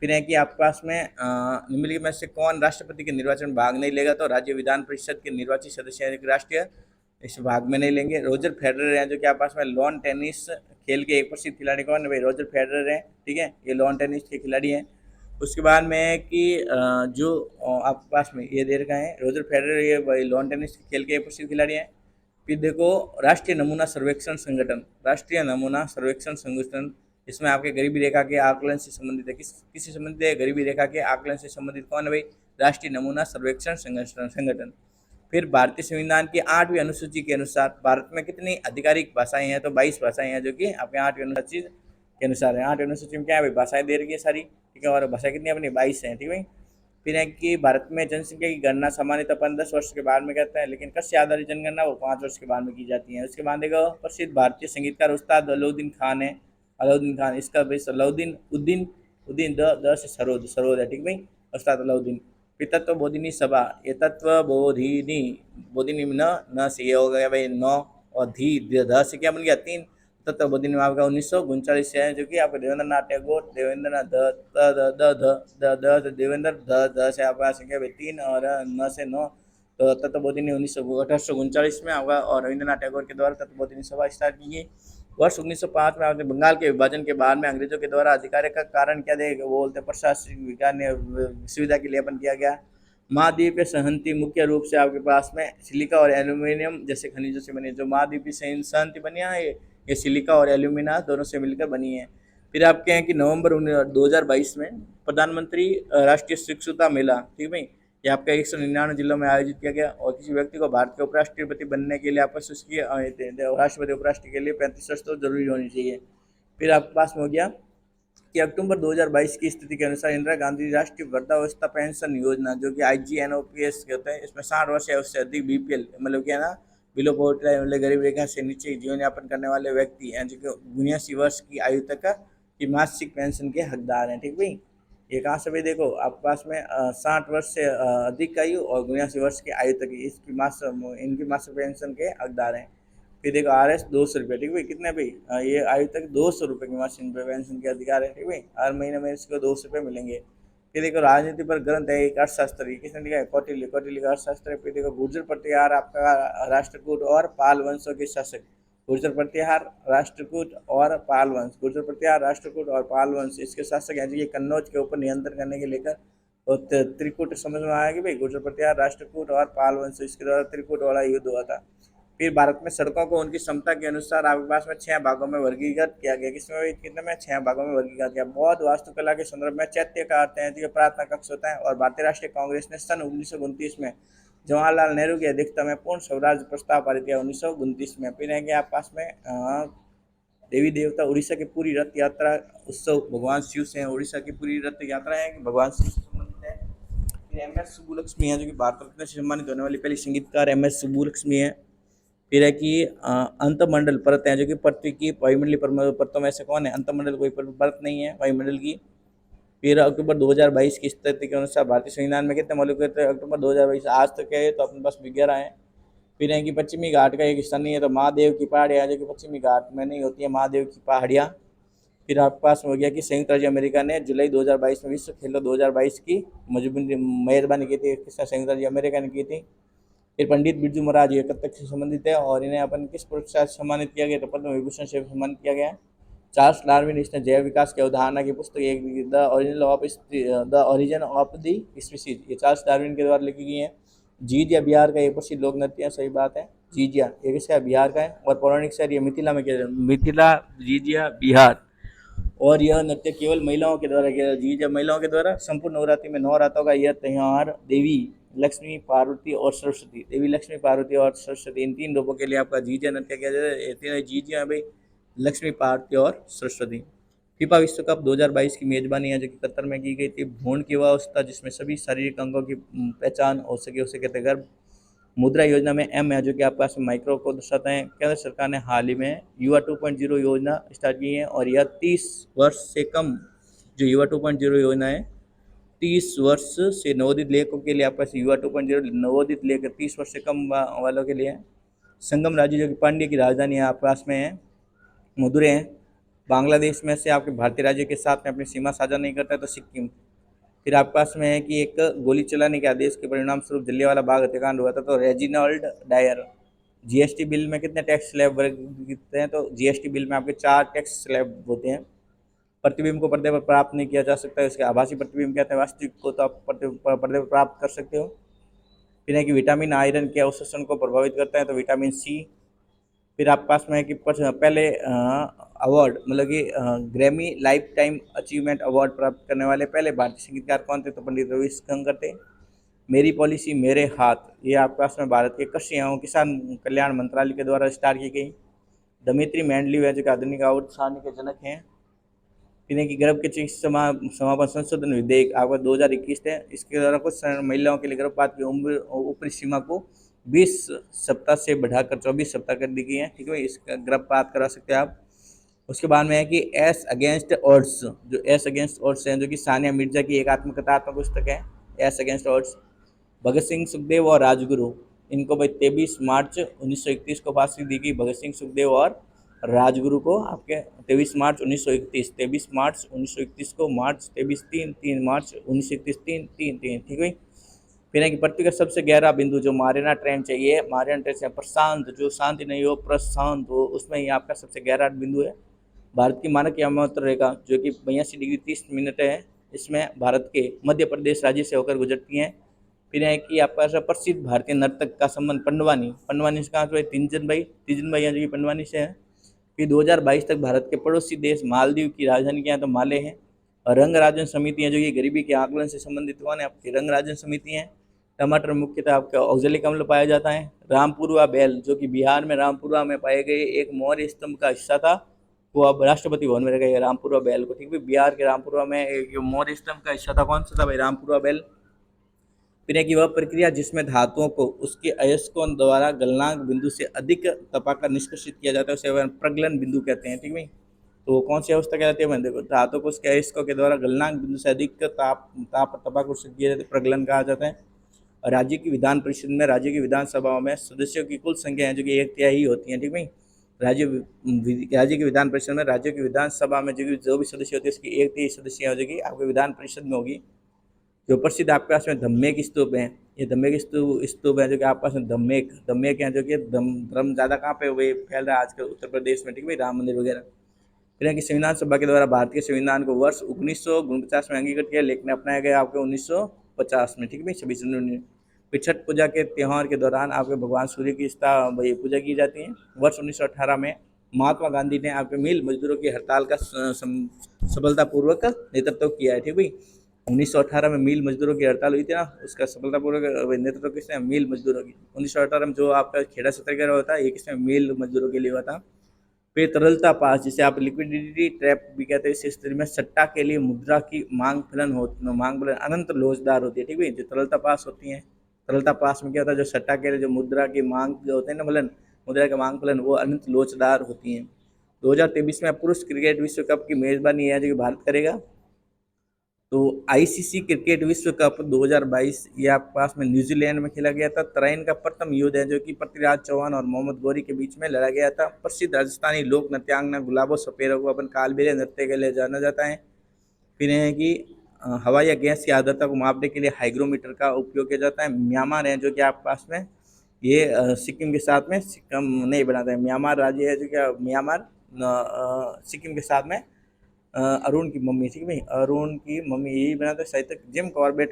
फिर है कि आपके पास में निम्नलिखित में से कौन राष्ट्रपति के निर्वाचन में भाग नहीं लेगा, तो राज्य विधान परिषद के निर्वाचित सदस्य हैं राष्ट्रीय इस भाग में नहीं लेंगे। रोजर फेडरर हैं जो कि आपके पास में लॉन टेनिस खेल के एक प्रसिद्ध खिलाड़ी कौन है भाई, रोजर फेडरर हैं, ठीक है, ये लॉन टेनिस के खिलाड़ी हैं। उसके बाद में है कि जो आपके पास में ये दे रखा है रोजर फेडरर, ये भाई लॉन टेनिस खेल के एक प्रसिद्ध खिलाड़ी हैं। फिर देखो राष्ट्रीय नमूना सर्वेक्षण संगठन, राष्ट्रीय नमूना सर्वेक्षण संगठन, इसमें आपके गरीबी रेखा के आकलन से संबंधित है, किससे संबंधित है, गरीबी रेखा के आकलन से संबंधित कौन है भाई, राष्ट्रीय नमूना सर्वेक्षण संगठन। फिर भारतीय संविधान की 8वीं अनुसूची के अनुसार भारत में कितनी आधिकारिक भाषाएं हैं, तो 22 भाषाएं हैं जो कि आपके 8वीं अनुसूची के अनुसार है। 8वीं अनुसूची में क्या है भाई, भाषाएं दे रही है सारी, ठीक है, और भाषा कितनी अपनी 22 हैं, ठीक है। फिर है कि भारत में जनसंख्या की गणना सामान्यतः 10 वर्ष के बाद में करते हैं, लेकिन कृषि आधारित जनगणना वो 5 वर्ष के बाद में की जाती है। उसके बाद देखो प्रसिद्ध भारतीय संगीतकार उस्ताद अलाउद्दीन खान है, अलाउद्दीन खान, इसका भाई अलाउद्दीन उद्दीन उद्दीन द से सरोद है, ठीक भाई, उस्ताद अलाउद्दीन। फिर तत्व बोधिनी सभा, ये तत्व बोधिनी, बोधिनी न से ये हो गया भाई 9, और ध से क्या बन गया 3, तत्व बोधिनी में आपका 1939 से है जो कि आपका देवेंद्र टैगोर, देवेंद्र नाथ देवेंद्र ध से आपका संख्या भाई 3 और न से 9, तो तत्व बोधिनी 1839 में आपका और रविंद्रनाथ टैगोर के द्वारा तत्व बोधिनी सभा स्टार्ट की गई। वर्ष 1905 में आपने बंगाल के विभाजन के बाद में अंग्रेजों के द्वारा अधिकार का कारण क्या देगा, वो बोलते प्रशासनिक विज्ञान सुविधा के लिए अपन किया गया। महाद्वीपीय संहति मुख्य रूप से आपके पास में सिलिका और एल्यूमिनियम जैसे खनिजों से बनी, जो महाद्वीपीय संहति बनी है ये सिलिका और एल्यूमिना दोनों से मिलकर बनी है। फिर आपके हैं कि नवंबर 2022 में प्रधानमंत्री राष्ट्रीय शिक्षुता मेला, ठीक है, ये आपका 199 जिलों में आयोजित किया गया, और किसी व्यक्ति को भारत के उपराष्ट्रपति बनने के लिए आपस उसकी राष्ट्रपति उपराष्ट्रपति के लिए 35 वर्ष तो जरूरी होनी चाहिए। फिर आपके पास में हो गया कि अक्टूबर 2022 की स्थिति के अनुसार इंदिरा गांधी राष्ट्रीय वृद्धावस्था पेंशन योजना जो कि IGNOPS कहते हैं, इसमें 60 वर्ष या उससे अधिक BPL मतलब क्या है ना, बिलो पॉवर्टी लाइन मतलब गरीब रेखा से नीचे जीवन यापन करने वाले व्यक्ति हैं जो कि 79 वर्ष की आयु तक की मासिक पेंशन के हकदार हैं, ठीक भाई। ये कहाँ से भाई, देखो आपके पास में 60 वर्ष से अधिक आयु और 79 वर्ष की आयु तक इसकी इनकी मासिक पेंशन के हकदार हैं। फिर देखो RS 200 रुपये, ठीक भाई, कितने भाई, ये आयु तक 200 रुपये की मासिक पेंशन के अधिकार है, ठीक भाई, हर महीने में इसको 200 रुपये मिलेंगे। फिर देखो राजनीति पर ग्रंथ है एक अर्थशास्त्र, किसने लिखा है, कौटिल्य का अर्थशास्त्र। फिर देखो गुर्जर प्रतिहार आपका राष्ट्रकूट और पाल वंशों के शासक, गुर्जर प्रतिहार राष्ट्रकूट और पाल वंश, गुर्जर प्रतिहार राष्ट्रकूट और पाल वंश इसके शासक हैं जो ये कन्नौज के ऊपर नियंत्रण करने के लेकर, और त्रिकूट समझ में आया कि भाई गुर्जर प्रतिहार राष्ट्रकूट और पाल वंश इसके द्वारा त्रिकूट वाला युद्ध हुआ था। फिर भारत में सड़कों को उनकी क्षमता के अनुसार आपके पास में 6 भागों में वर्गीकृत किया गया, किसमें कितने में 6 भागों में वर्गीकृत किया। बौद्ध वास्तुकला के संदर्भ में चैत्य का अर्थ है जो प्रार्थना कक्ष होता है, और भारतीय राष्ट्रीय कांग्रेस ने सन 1929 में जवाहरलाल नेहरू की अध्यक्षता में पूर्ण स्वराज प्रस्ताव पारित किया 1929 में। फिर है कि आप पास में देवी देवता उड़ीसा की पूरी रथ यात्रा उत्सव भगवान शिव से है, उड़ीसा की पूरी रथ यात्रा है कि भगवान शिव से संबंधित है। फिर MS सुब्बुलक्ष्मी है जो कि भारत रत्न से सम्मानित होने वाली पहली संगीतकार MS सुब्बुलक्ष्मी है। फिर है कि अंतमंडल परत है जो कि पृथ्वी की वायुमंडलीय परतों में से कौन है, अंतमंडल कोई परत नहीं है वायुमंडल की। फिर अक्टूबर 2022 की स्थिति के अनुसार भारतीय संविधान में कितने मौलिक हैं, अक्टूबर 2022 आज तक है तो अपने पास 11 है। फिर है कि पश्चिमी घाट का एक हिस्सा नहीं है, तो महादेव की पहाड़ियाँ जो कि पश्चिमी घाट में नहीं होती है, महादेव की पहाड़ियाँ। फिर आपके पास हो गया कि संयुक्त राज्य अमेरिका ने जुलाई 2022 में विश्व खेलों 2022 की मेजबानी की थी, संयुक्त राज्य अमेरिका ने की थी। फिर पंडित बिरजू महाराज ये कब तक से संबंधित है, और इन्हें अपन किस पुरस्कार से सम्मानित किया गया, तो पद्म विभूषण से सम्मानित किया गया। चार्ल्स डार्विन इसने जैव विकास की अवधारणा की पुस्तक एक the origin of the species, ये चार्ल्स डार्विन के द्वारा लिखी गई है। जीजिया बिहार का एक प्रसिद्ध लोक नृत्य है, सही बात है, जीजिया ये किसका बिहार का है, और पौराणिक शहर ये मिथिला में किया, मिथिला जीजिया बिहार, और यह नृत्य केवल महिलाओं के द्वारा किया, जीजिया महिलाओं के द्वारा। संपूर्ण नवरात्रि में 9 रातों का यह त्यौहार देवी लक्ष्मी पार्वती और सरस्वती, देवी लक्ष्मी पार्वती और सरस्वती इन 3 रूपों के लिए आपका जीजिया नृत्य किया जाता है। तीनों जीजिया भाई लक्ष्मी पार्वती और सरस्वती। फीफा विश्व कप 2022 की मेजबानी है जो कि कतर में की गई थी। भ्रूण की वह अवस्था जिसमें सभी शारीरिक अंगों की पहचान हो सके उसे कहते हैं गर्भ। मुद्रा योजना में M है जो कि आपके पास माइक्रो को दर्शाते हैं। केंद्र सरकार ने हाल ही में युवा 2.0 योजना स्टार्ट की है, और यह 30 वर्ष से कम जो युवा 2.0 योजना है 30 वर्ष से नवोदित लेखकों के लिए आपके पास युवा 2.0 नवोदित लेखक 30 वर्ष से कम वालों के लिए है। संगम राज्य जो कि पांड्य की राजधानी है आपके पास में है मदुरै है। बांग्लादेश में से आपके भारतीय राज्य के साथ में अपनी सीमा साझा नहीं करता है तो सिक्किम। फिर आपके पास में है कि एक गोली चलाने के आदेश के परिणाम स्वरूप जलियांवाला बाग हत्याकांड हुआ था तो रेजिनाल्ड डायर। जीएसटी बिल में कितने टैक्स स्लैब वर्गीकृत हैं तो जीएसटी बिल में आपके 4 टैक्स स्लैब होते हैं। प्रतिबिंब को पर्दे पर प्राप्त नहीं किया जा सकता है, इसके आभासी प्रतिबिंब कहते हैं, वास्तविक को तो आप पर्दे पर प्राप्त कर सकते हो। फिर है कि विटामिन आयरन के अवशोषण को प्रभावित करता है तो विटामिन सी। फिर आपके पास में है कि पहले अवार्ड मतलब कि Grammy life time achievement award प्राप्त करने वाले पहले भारतीय संगीतकार कौन थे तो पंडित रविशंकर थे। मेरी पॉलिसी मेरे हाथ, ये आपके पास में भारत के कृषि एवं किसान कल्याण मंत्रालय के द्वारा स्टार्ट की गई। दमित्री मेंडलीव है जो कि आधुनिक आवर्त सारणी के जनक हैं। फिर कि गर्भ के चिकित्सा समापन संशोधन विधेयक आपका 2021 थे, इसके द्वारा कुछ महिलाओं के लिए गर्भपात की उम्र ऊपरी सीमा को 20 सप्ताह से बढ़ाकर 24 सप्ताह कर दी गई है, ठीक है, इसका गर्भपात करा सकते हैं आप। उसके बाद में है कि एस अगेंस्ट ऑड्स, जो एस अगेंस्ट ऑड्स है जो कि सानिया मिर्जा की एक आत्मकथात्मक पुस्तक है S against odds. Bhagat Singh Sukhdev और राजगुरु, इनको भाई 23 मार्च 1931 को फांसी दी गई। भगत सिंह सुखदेव और राजगुरु को आपके 23 मार्च 1931, 23 मार्च 1931 को, मार्च 23 3 मार्च 1931 3 ठीक है। फिर है कि पृथ्वी का सबसे गहरा बिंदु जो मारियाना ट्रेंच है, ये मारियाना ट्रेंच है प्रशांत, जो शांति नहीं हो प्रशांत हो, उसमें ही आपका सबसे गहरा बिंदु है। भारत की मानक यामात्र रेखा जो कि 82 डिग्री 30 मिनट है, इसमें भारत के मध्य प्रदेश राज्य से होकर गुजरती हैं। फिर है कि आपका ऐसा प्रसिद्ध भारतीय नर्तक का संबंध पंडवानी से कहाँ से, तीजन भाई हैं जो कि पंडवानी से है। फिर 2022 तक भारत के पड़ोसी देश मालदीव की राजधानी क्या है तो माले हैं। और रंग राजन समिति है जो कि गरीबी के आकलन से संबंधित कौन है आपकी रंग राजन समिति है। टमाटर मुख्यतः आपका ऑक्जेलिक अम्ल पाया जाता है। रामपुरवा बैल जो कि बिहार में रामपुरवा में पाए गए एक मौर्य स्तंभ का हिस्सा था, वो अब राष्ट्रपति भवन में रह गए रामपुरवा बैल को, ठीक है। बिहार के रामपुरवा में एक मौर्य स्तंभ का हिस्सा था, कौन सा था भाई, रामपुरवा बैल। फिर है कि वह प्रक्रिया जिसमें धातुओं को उसके अयस्कों द्वारा गलनांक बिंदु से अधिक तपाकर निष्कासित किया जाता है उसे प्रगलन बिंदु कहते हैं, ठीक है। तो कौन सी अवस्था कहलाती है, देखो धातु को उसके अयस्कों के द्वारा गलनांक बिंदु से अधिक ताप तपाकर किया जाता है, प्रगलन कहा जाता है। और राज्य की विधान परिषद में, राज्य की विधानसभाओं में सदस्यों की कुल संख्या है जो कि 1/3 होती है, ठीक है। राज्य की विधान परिषद में, राज्य की विधानसभा में जो भी सदस्य होते हैं उसकी 1/3 सदस्य हो जाएगी आपके विधान परिषद में होगी। जो प्रसिद्ध आपके पास में धम्मेक स्तूप है, ये धम्मेक स्तूप है जो कि आपके पास में धम्मेक है जो कि धर्म ज़्यादा कहाँ पे हुए फैल रहा है आजकल उत्तर प्रदेश में, ठीक है, राम मंदिर वगैरह। फिर है कि संविधान सभा के द्वारा भारतीय संविधान को वर्ष 1949 में अंगीकृत किया, लेकिन अपनाया गया आपके 1950 में, ठीक है, 26 जनवरी। फिर छठ पूजा के त्यौहार के दौरान आपके भगवान सूर्य की पूजा की जाती है। वर्ष 1918 में महात्मा गांधी ने आपके मिल मजदूरों की हड़ताल का सफलतापूर्वक नेतृत्व किया है, ठीक है। 1918 में मिल मजदूरों की हड़ताल हुई थी ना, उसका सफलतापूर्वक नेतृत्व किसने, मिल मजदूरों की। 1918 में जो आपका खेड़ा सत्याग्रह होता है ये किसमें, मिल मजदूरों के लिए हुआ था। फिर तरलता पास, जिसे आप लिक्विडिटी ट्रैप भी कहते हैं, इस स्थिति में सट्टा के लिए मुद्रा की मांग फलन अनंत लोचदार होती है, ठीक है। जो तरलता पास होती है, तरलता पास में क्या होता है, जो सट्टा के लिए जो मुद्रा की मांग जो होते हैं ना फलन, मुद्रा का मांग फलन, वो अनंत लोचदार होती हैं। 2023 में पुरुष क्रिकेट विश्व कप की मेजबानी है जो कि भारत करेगा। तो आईसीसी क्रिकेट विश्व कप 2022 ये आपके पास में न्यूजीलैंड में खेला गया था। तराइन का प्रथम युद्ध है जो कि पृथ्वीराज चौहान और मोहम्मद गौरी के बीच में लड़ा गया था। प्रसिद्ध राजस्थानी लोक नृत्यांगना गुलाबो सपेरा को अपन कालबेलिया नृत्य के लिए जाना जाता है। फिर है कि हवा या गैस की आर्द्रता को मापने के लिए हाइग्रोमीटर का उपयोग किया जाता है। म्यांमार है जो कि आपके पास में ये सिक्किम के साथ में, सिक्किम नहीं बनाता है, म्यांमार राज्य है जो कि म्यांमार सिक्किम के साथ में अरुण की मम्मी, ठीक है भाई, अरुण की मम्मी यही बनाते हैं। साहित्यक जिम कॉर्बेट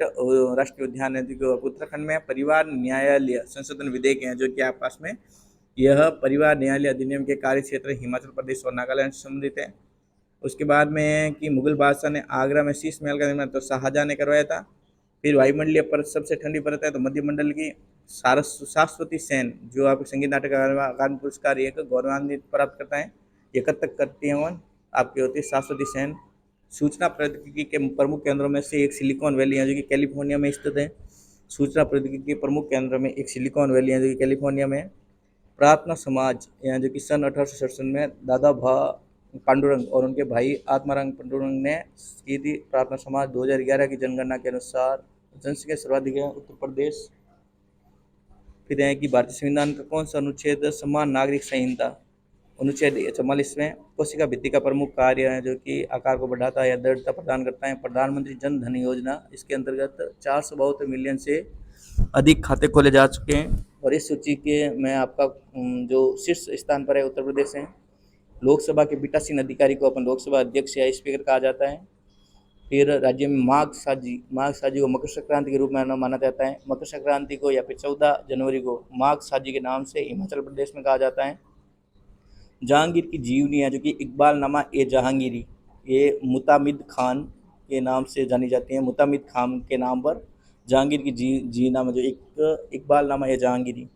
राष्ट्रीय उद्यान है जो उत्तराखंड में। परिवार न्यायालय संशोधन विधेयक है जो कि आपके पास में, यह परिवार न्यायालय अधिनियम के कार्य क्षेत्र हिमाचल प्रदेश और नागालैंड से संबंधित है। उसके बाद में कि मुगल बादशाह ने आगरा में शीश महल का निर्माण तो शाहजहाँ ने करवाया था। फिर वायुमंडलीय परत सबसे ठंडी परत है तो मध्य मंडल की। शाश्वती सेन जो आपके संगीत नाटक अकादमी पुरस्कार एक गौरवान्वित प्राप्त करता है, ये कब तक करती है आपकी होती है शाश्वती सेन। सूचना प्रौद्योगिकी के प्रमुख केंद्रों में से एक सिलिकॉन वैली है जो कि कैलिफोर्निया में स्थित है। सूचना प्रौद्योगिकी के प्रमुख केंद्र में एक सिलिकॉन वैली है जो कि कैलिफोर्निया में। प्रार्थना समाज यहाँ जो कि सन 1867 में दादा भा पांडुरंग और उनके भाई आत्माराम पांडुरंग ने की थी। प्रार्थना समाज 2011 की जनगणना के अनुसार जनसंख्या सर्वाधिक है उत्तर प्रदेश। फिर है कि भारतीय संविधान का कौन सा अनुच्छेद समान नागरिक संहिता, अनुच्छेद 44 में कोशिका भित्ति का प्रमुख कार्य है जो कि आकार को बढ़ाता है या दृढ़ता प्रदान करता है। प्रधानमंत्री जन धन योजना, इसके अंतर्गत 472 मिलियन से अधिक खाते खोले जा चुके हैं। और इस सूची के में आपका जो शीर्ष स्थान पर है उत्तर प्रदेश है। लोकसभा के पीठासीन अधिकारी को अपन लोकसभा अध्यक्ष या स्पीकर कहा जाता है। फिर राज्य में माघ साजी को मकर संक्रांति के रूप में माना जाता है। मकर संक्रांति को या फिर 14 जनवरी को माघ साजी के नाम से हिमाचल प्रदेश में कहा जाता है। जहांगीर की जीवनी है जो कि इकबाल नामा ए जहांगीरी, ये मुतामिद खान के नाम से जानी जाती है। मुतामिद खान के नाम पर जहांगीर की जी नाम जो Iqbalnama e Jahangiri.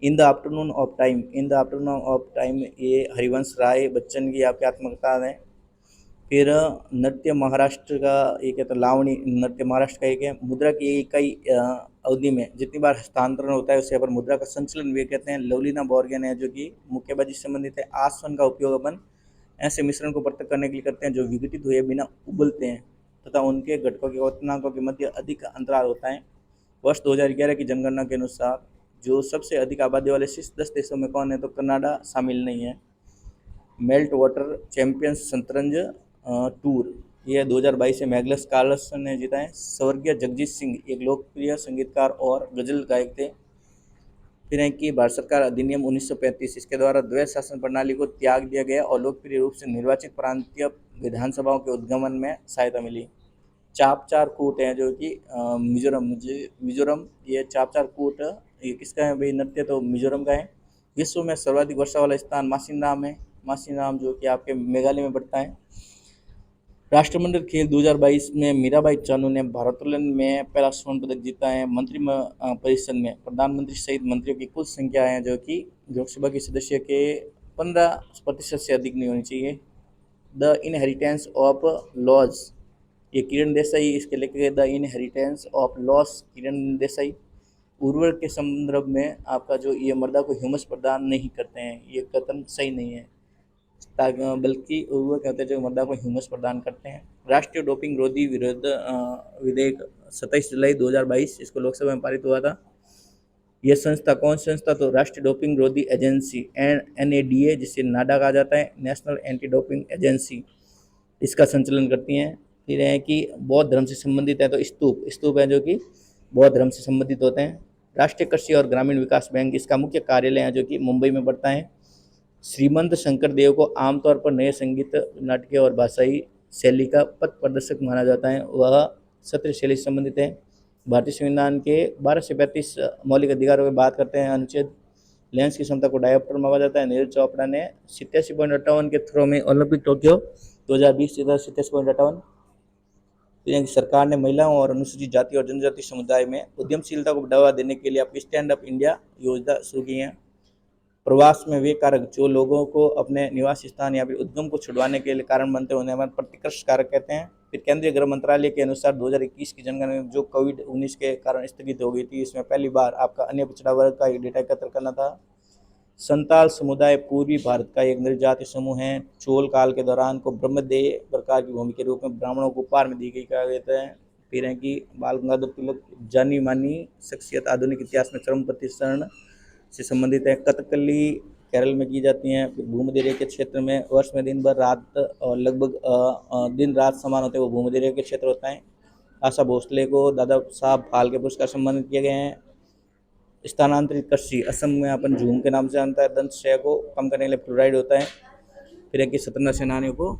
In the afternoon of time, ये हरिवंश राय बच्चन की आपकी आत्मकथा है। फिर नृत्य महाराष्ट्र का एक है तो लावणी नृत्य महाराष्ट्र का एक है। मुद्रा की इकाई अवधि में जितनी बार हस्तांतरण होता है उसे अपन मुद्रा का संचलन भी कहते हैं। लवलीना बोर्गेन है जो कि मुक्केबाजी से संबंधित है। आसवन का उपयोग अपन ऐसे मिश्रण को पृथक करने के लिए करते हैं जो विघटित हुए बिना उबलते हैं तथा उनके घटकों के क्वथनांकों के मध्य अधिक अंतराल होता है। वर्ष 2011 की जनगणना के अनुसार जो सबसे अधिक आबादी वाले शीर्ष 10 देशों में कौन है तो कनाडा शामिल नहीं है। मेल्ट वाटर चैंपियंस शतरंज टूर यह 2022 से मैग्नस कार्लसन ने जीता है। स्वर्गीय जगजीत सिंह एक लोकप्रिय संगीतकार और गजल गायक थे। फिर है कि भारत सरकार अधिनियम 1935, इसके द्वारा द्वैध शासन प्रणाली को त्याग दिया गया और लोकप्रिय रूप से निर्वाचित प्रांतीय विधानसभाओं के उद्गमन में सहायता मिली। चापचार कूट है जो कि मिजोरम, ये चापचार कूट ये किसका है भाई नृत्य तो मिजोरम का है। विश्व में सर्वाधिक वर्षा वाला स्थान मासिनराम है। मासिनराम जो कि आपके मेघालय में पड़ता है। राष्ट्रमंडल खेल 2022 में मीराबाई चानू ने भारोत्तोलन में पहला स्वर्ण पदक जीता है। मंत्री परिषद में प्रधानमंत्री सहित मंत्रियों की कुल संख्या है जो कि लोकसभा के सदस्य के 15% से अधिक नहीं होनी चाहिए। द इनहेरिटेंस ऑफ लॉज, ये किरण देसाई इसके लेखक है। The inheritance of loss, Kiran Desai. उर्वरक के संदर्भ में आपका जो ये मृदा को ह्यूमस प्रदान नहीं करते हैं, ये कथन सही नहीं है, बल्कि उर्वरक होते हैं जो मृदा को ह्यूमस प्रदान करते हैं। राष्ट्रीय डोपिंग रोधी विरोध विधेयक 27 जुलाई 2022 इसको लोकसभा में पारित हुआ था। यह संस्था कौन सी संस्था तो राष्ट्रीय डोपिंग रोधी एजेंसी NADA, जिसे नाडा कहा जाता है, नेशनल एंटी डोपिंग एजेंसी, इसका संचालन करती हैं। फिर है कि बौद्ध धर्म से संबंधित है तो स्तूप है जो कि बौद्ध धर्म से संबंधित होते हैं। राष्ट्रीय कृषि और ग्रामीण विकास बैंक, इसका मुख्य कार्यालय है जो कि मुंबई में पड़ता है। श्रीमंत शंकर देव को आमतौर पर नए संगीत, नाट्य और भाषाई शैली का पथ प्रदर्शक माना जाता है। वह सत्र शैली से संबंधित है। भारतीय संविधान के 12 से 35 मौलिक अधिकारों की बात करते हैं। अनुच्छेद लेंस की क्षमता को डायोप्टर माना जाता है। नीरज चोपड़ा ने 87.58 के थ्रो में ओलंपिक टोक्यो 2020 जीता 87.58। सरकार ने महिलाओं और अनुसूचित जाति और जनजाति समुदाय में उद्यमशीलता को बढ़ावा देने के लिए आपकी स्टैंड अप इंडिया योजना शुरू की है। प्रवास में वे कारक जो लोगों को अपने निवास स्थान या फिर उद्गम को छुड़वाने के लिए कारण बनते हैं उन्हें हमारे प्रतिकृष्ट कारक कहते हैं। फिर केंद्रीय गृह मंत्रालय के अनुसार 2021 की जनगणना जो कोविड-19 के कारण स्थगित हो गई थी, इसमें पहली बार आपका अन्य पिछड़ा वर्ग का डेटा एकत्र करना था। संताल समुदाय पूर्वी भारत का एक नृजातीय समूह है। चोल काल के दौरान को ब्रह्मदेय प्रकार की भूमि के रूप में ब्राह्मणों को उपहार में दी गई कहा जाता है। फिर है कि बाल गंगाधर तिलक जानी मानी शख्सियत, आधुनिक इतिहास में चरम प्रतिसरण से संबंधित है। कथकली केरल में की जाती हैं। भूमध्य रेखा के क्षेत्र में वर्ष में दिन भर रात और लगभग दिन रात समान होते हैं, वो भूमध्य रेखा के क्षेत्र होता है। आशा भोसले को दादा साहब फाल्के पुरस्कार सम्मानित किए गए हैं। स्थानांतरित कृषि, असम में अपन झूम के नाम से जानता है। दंत क्षय को कम करने के लिए फ्लोराइड होता है। फिर है कि स्वतंत्रता सेनानियों को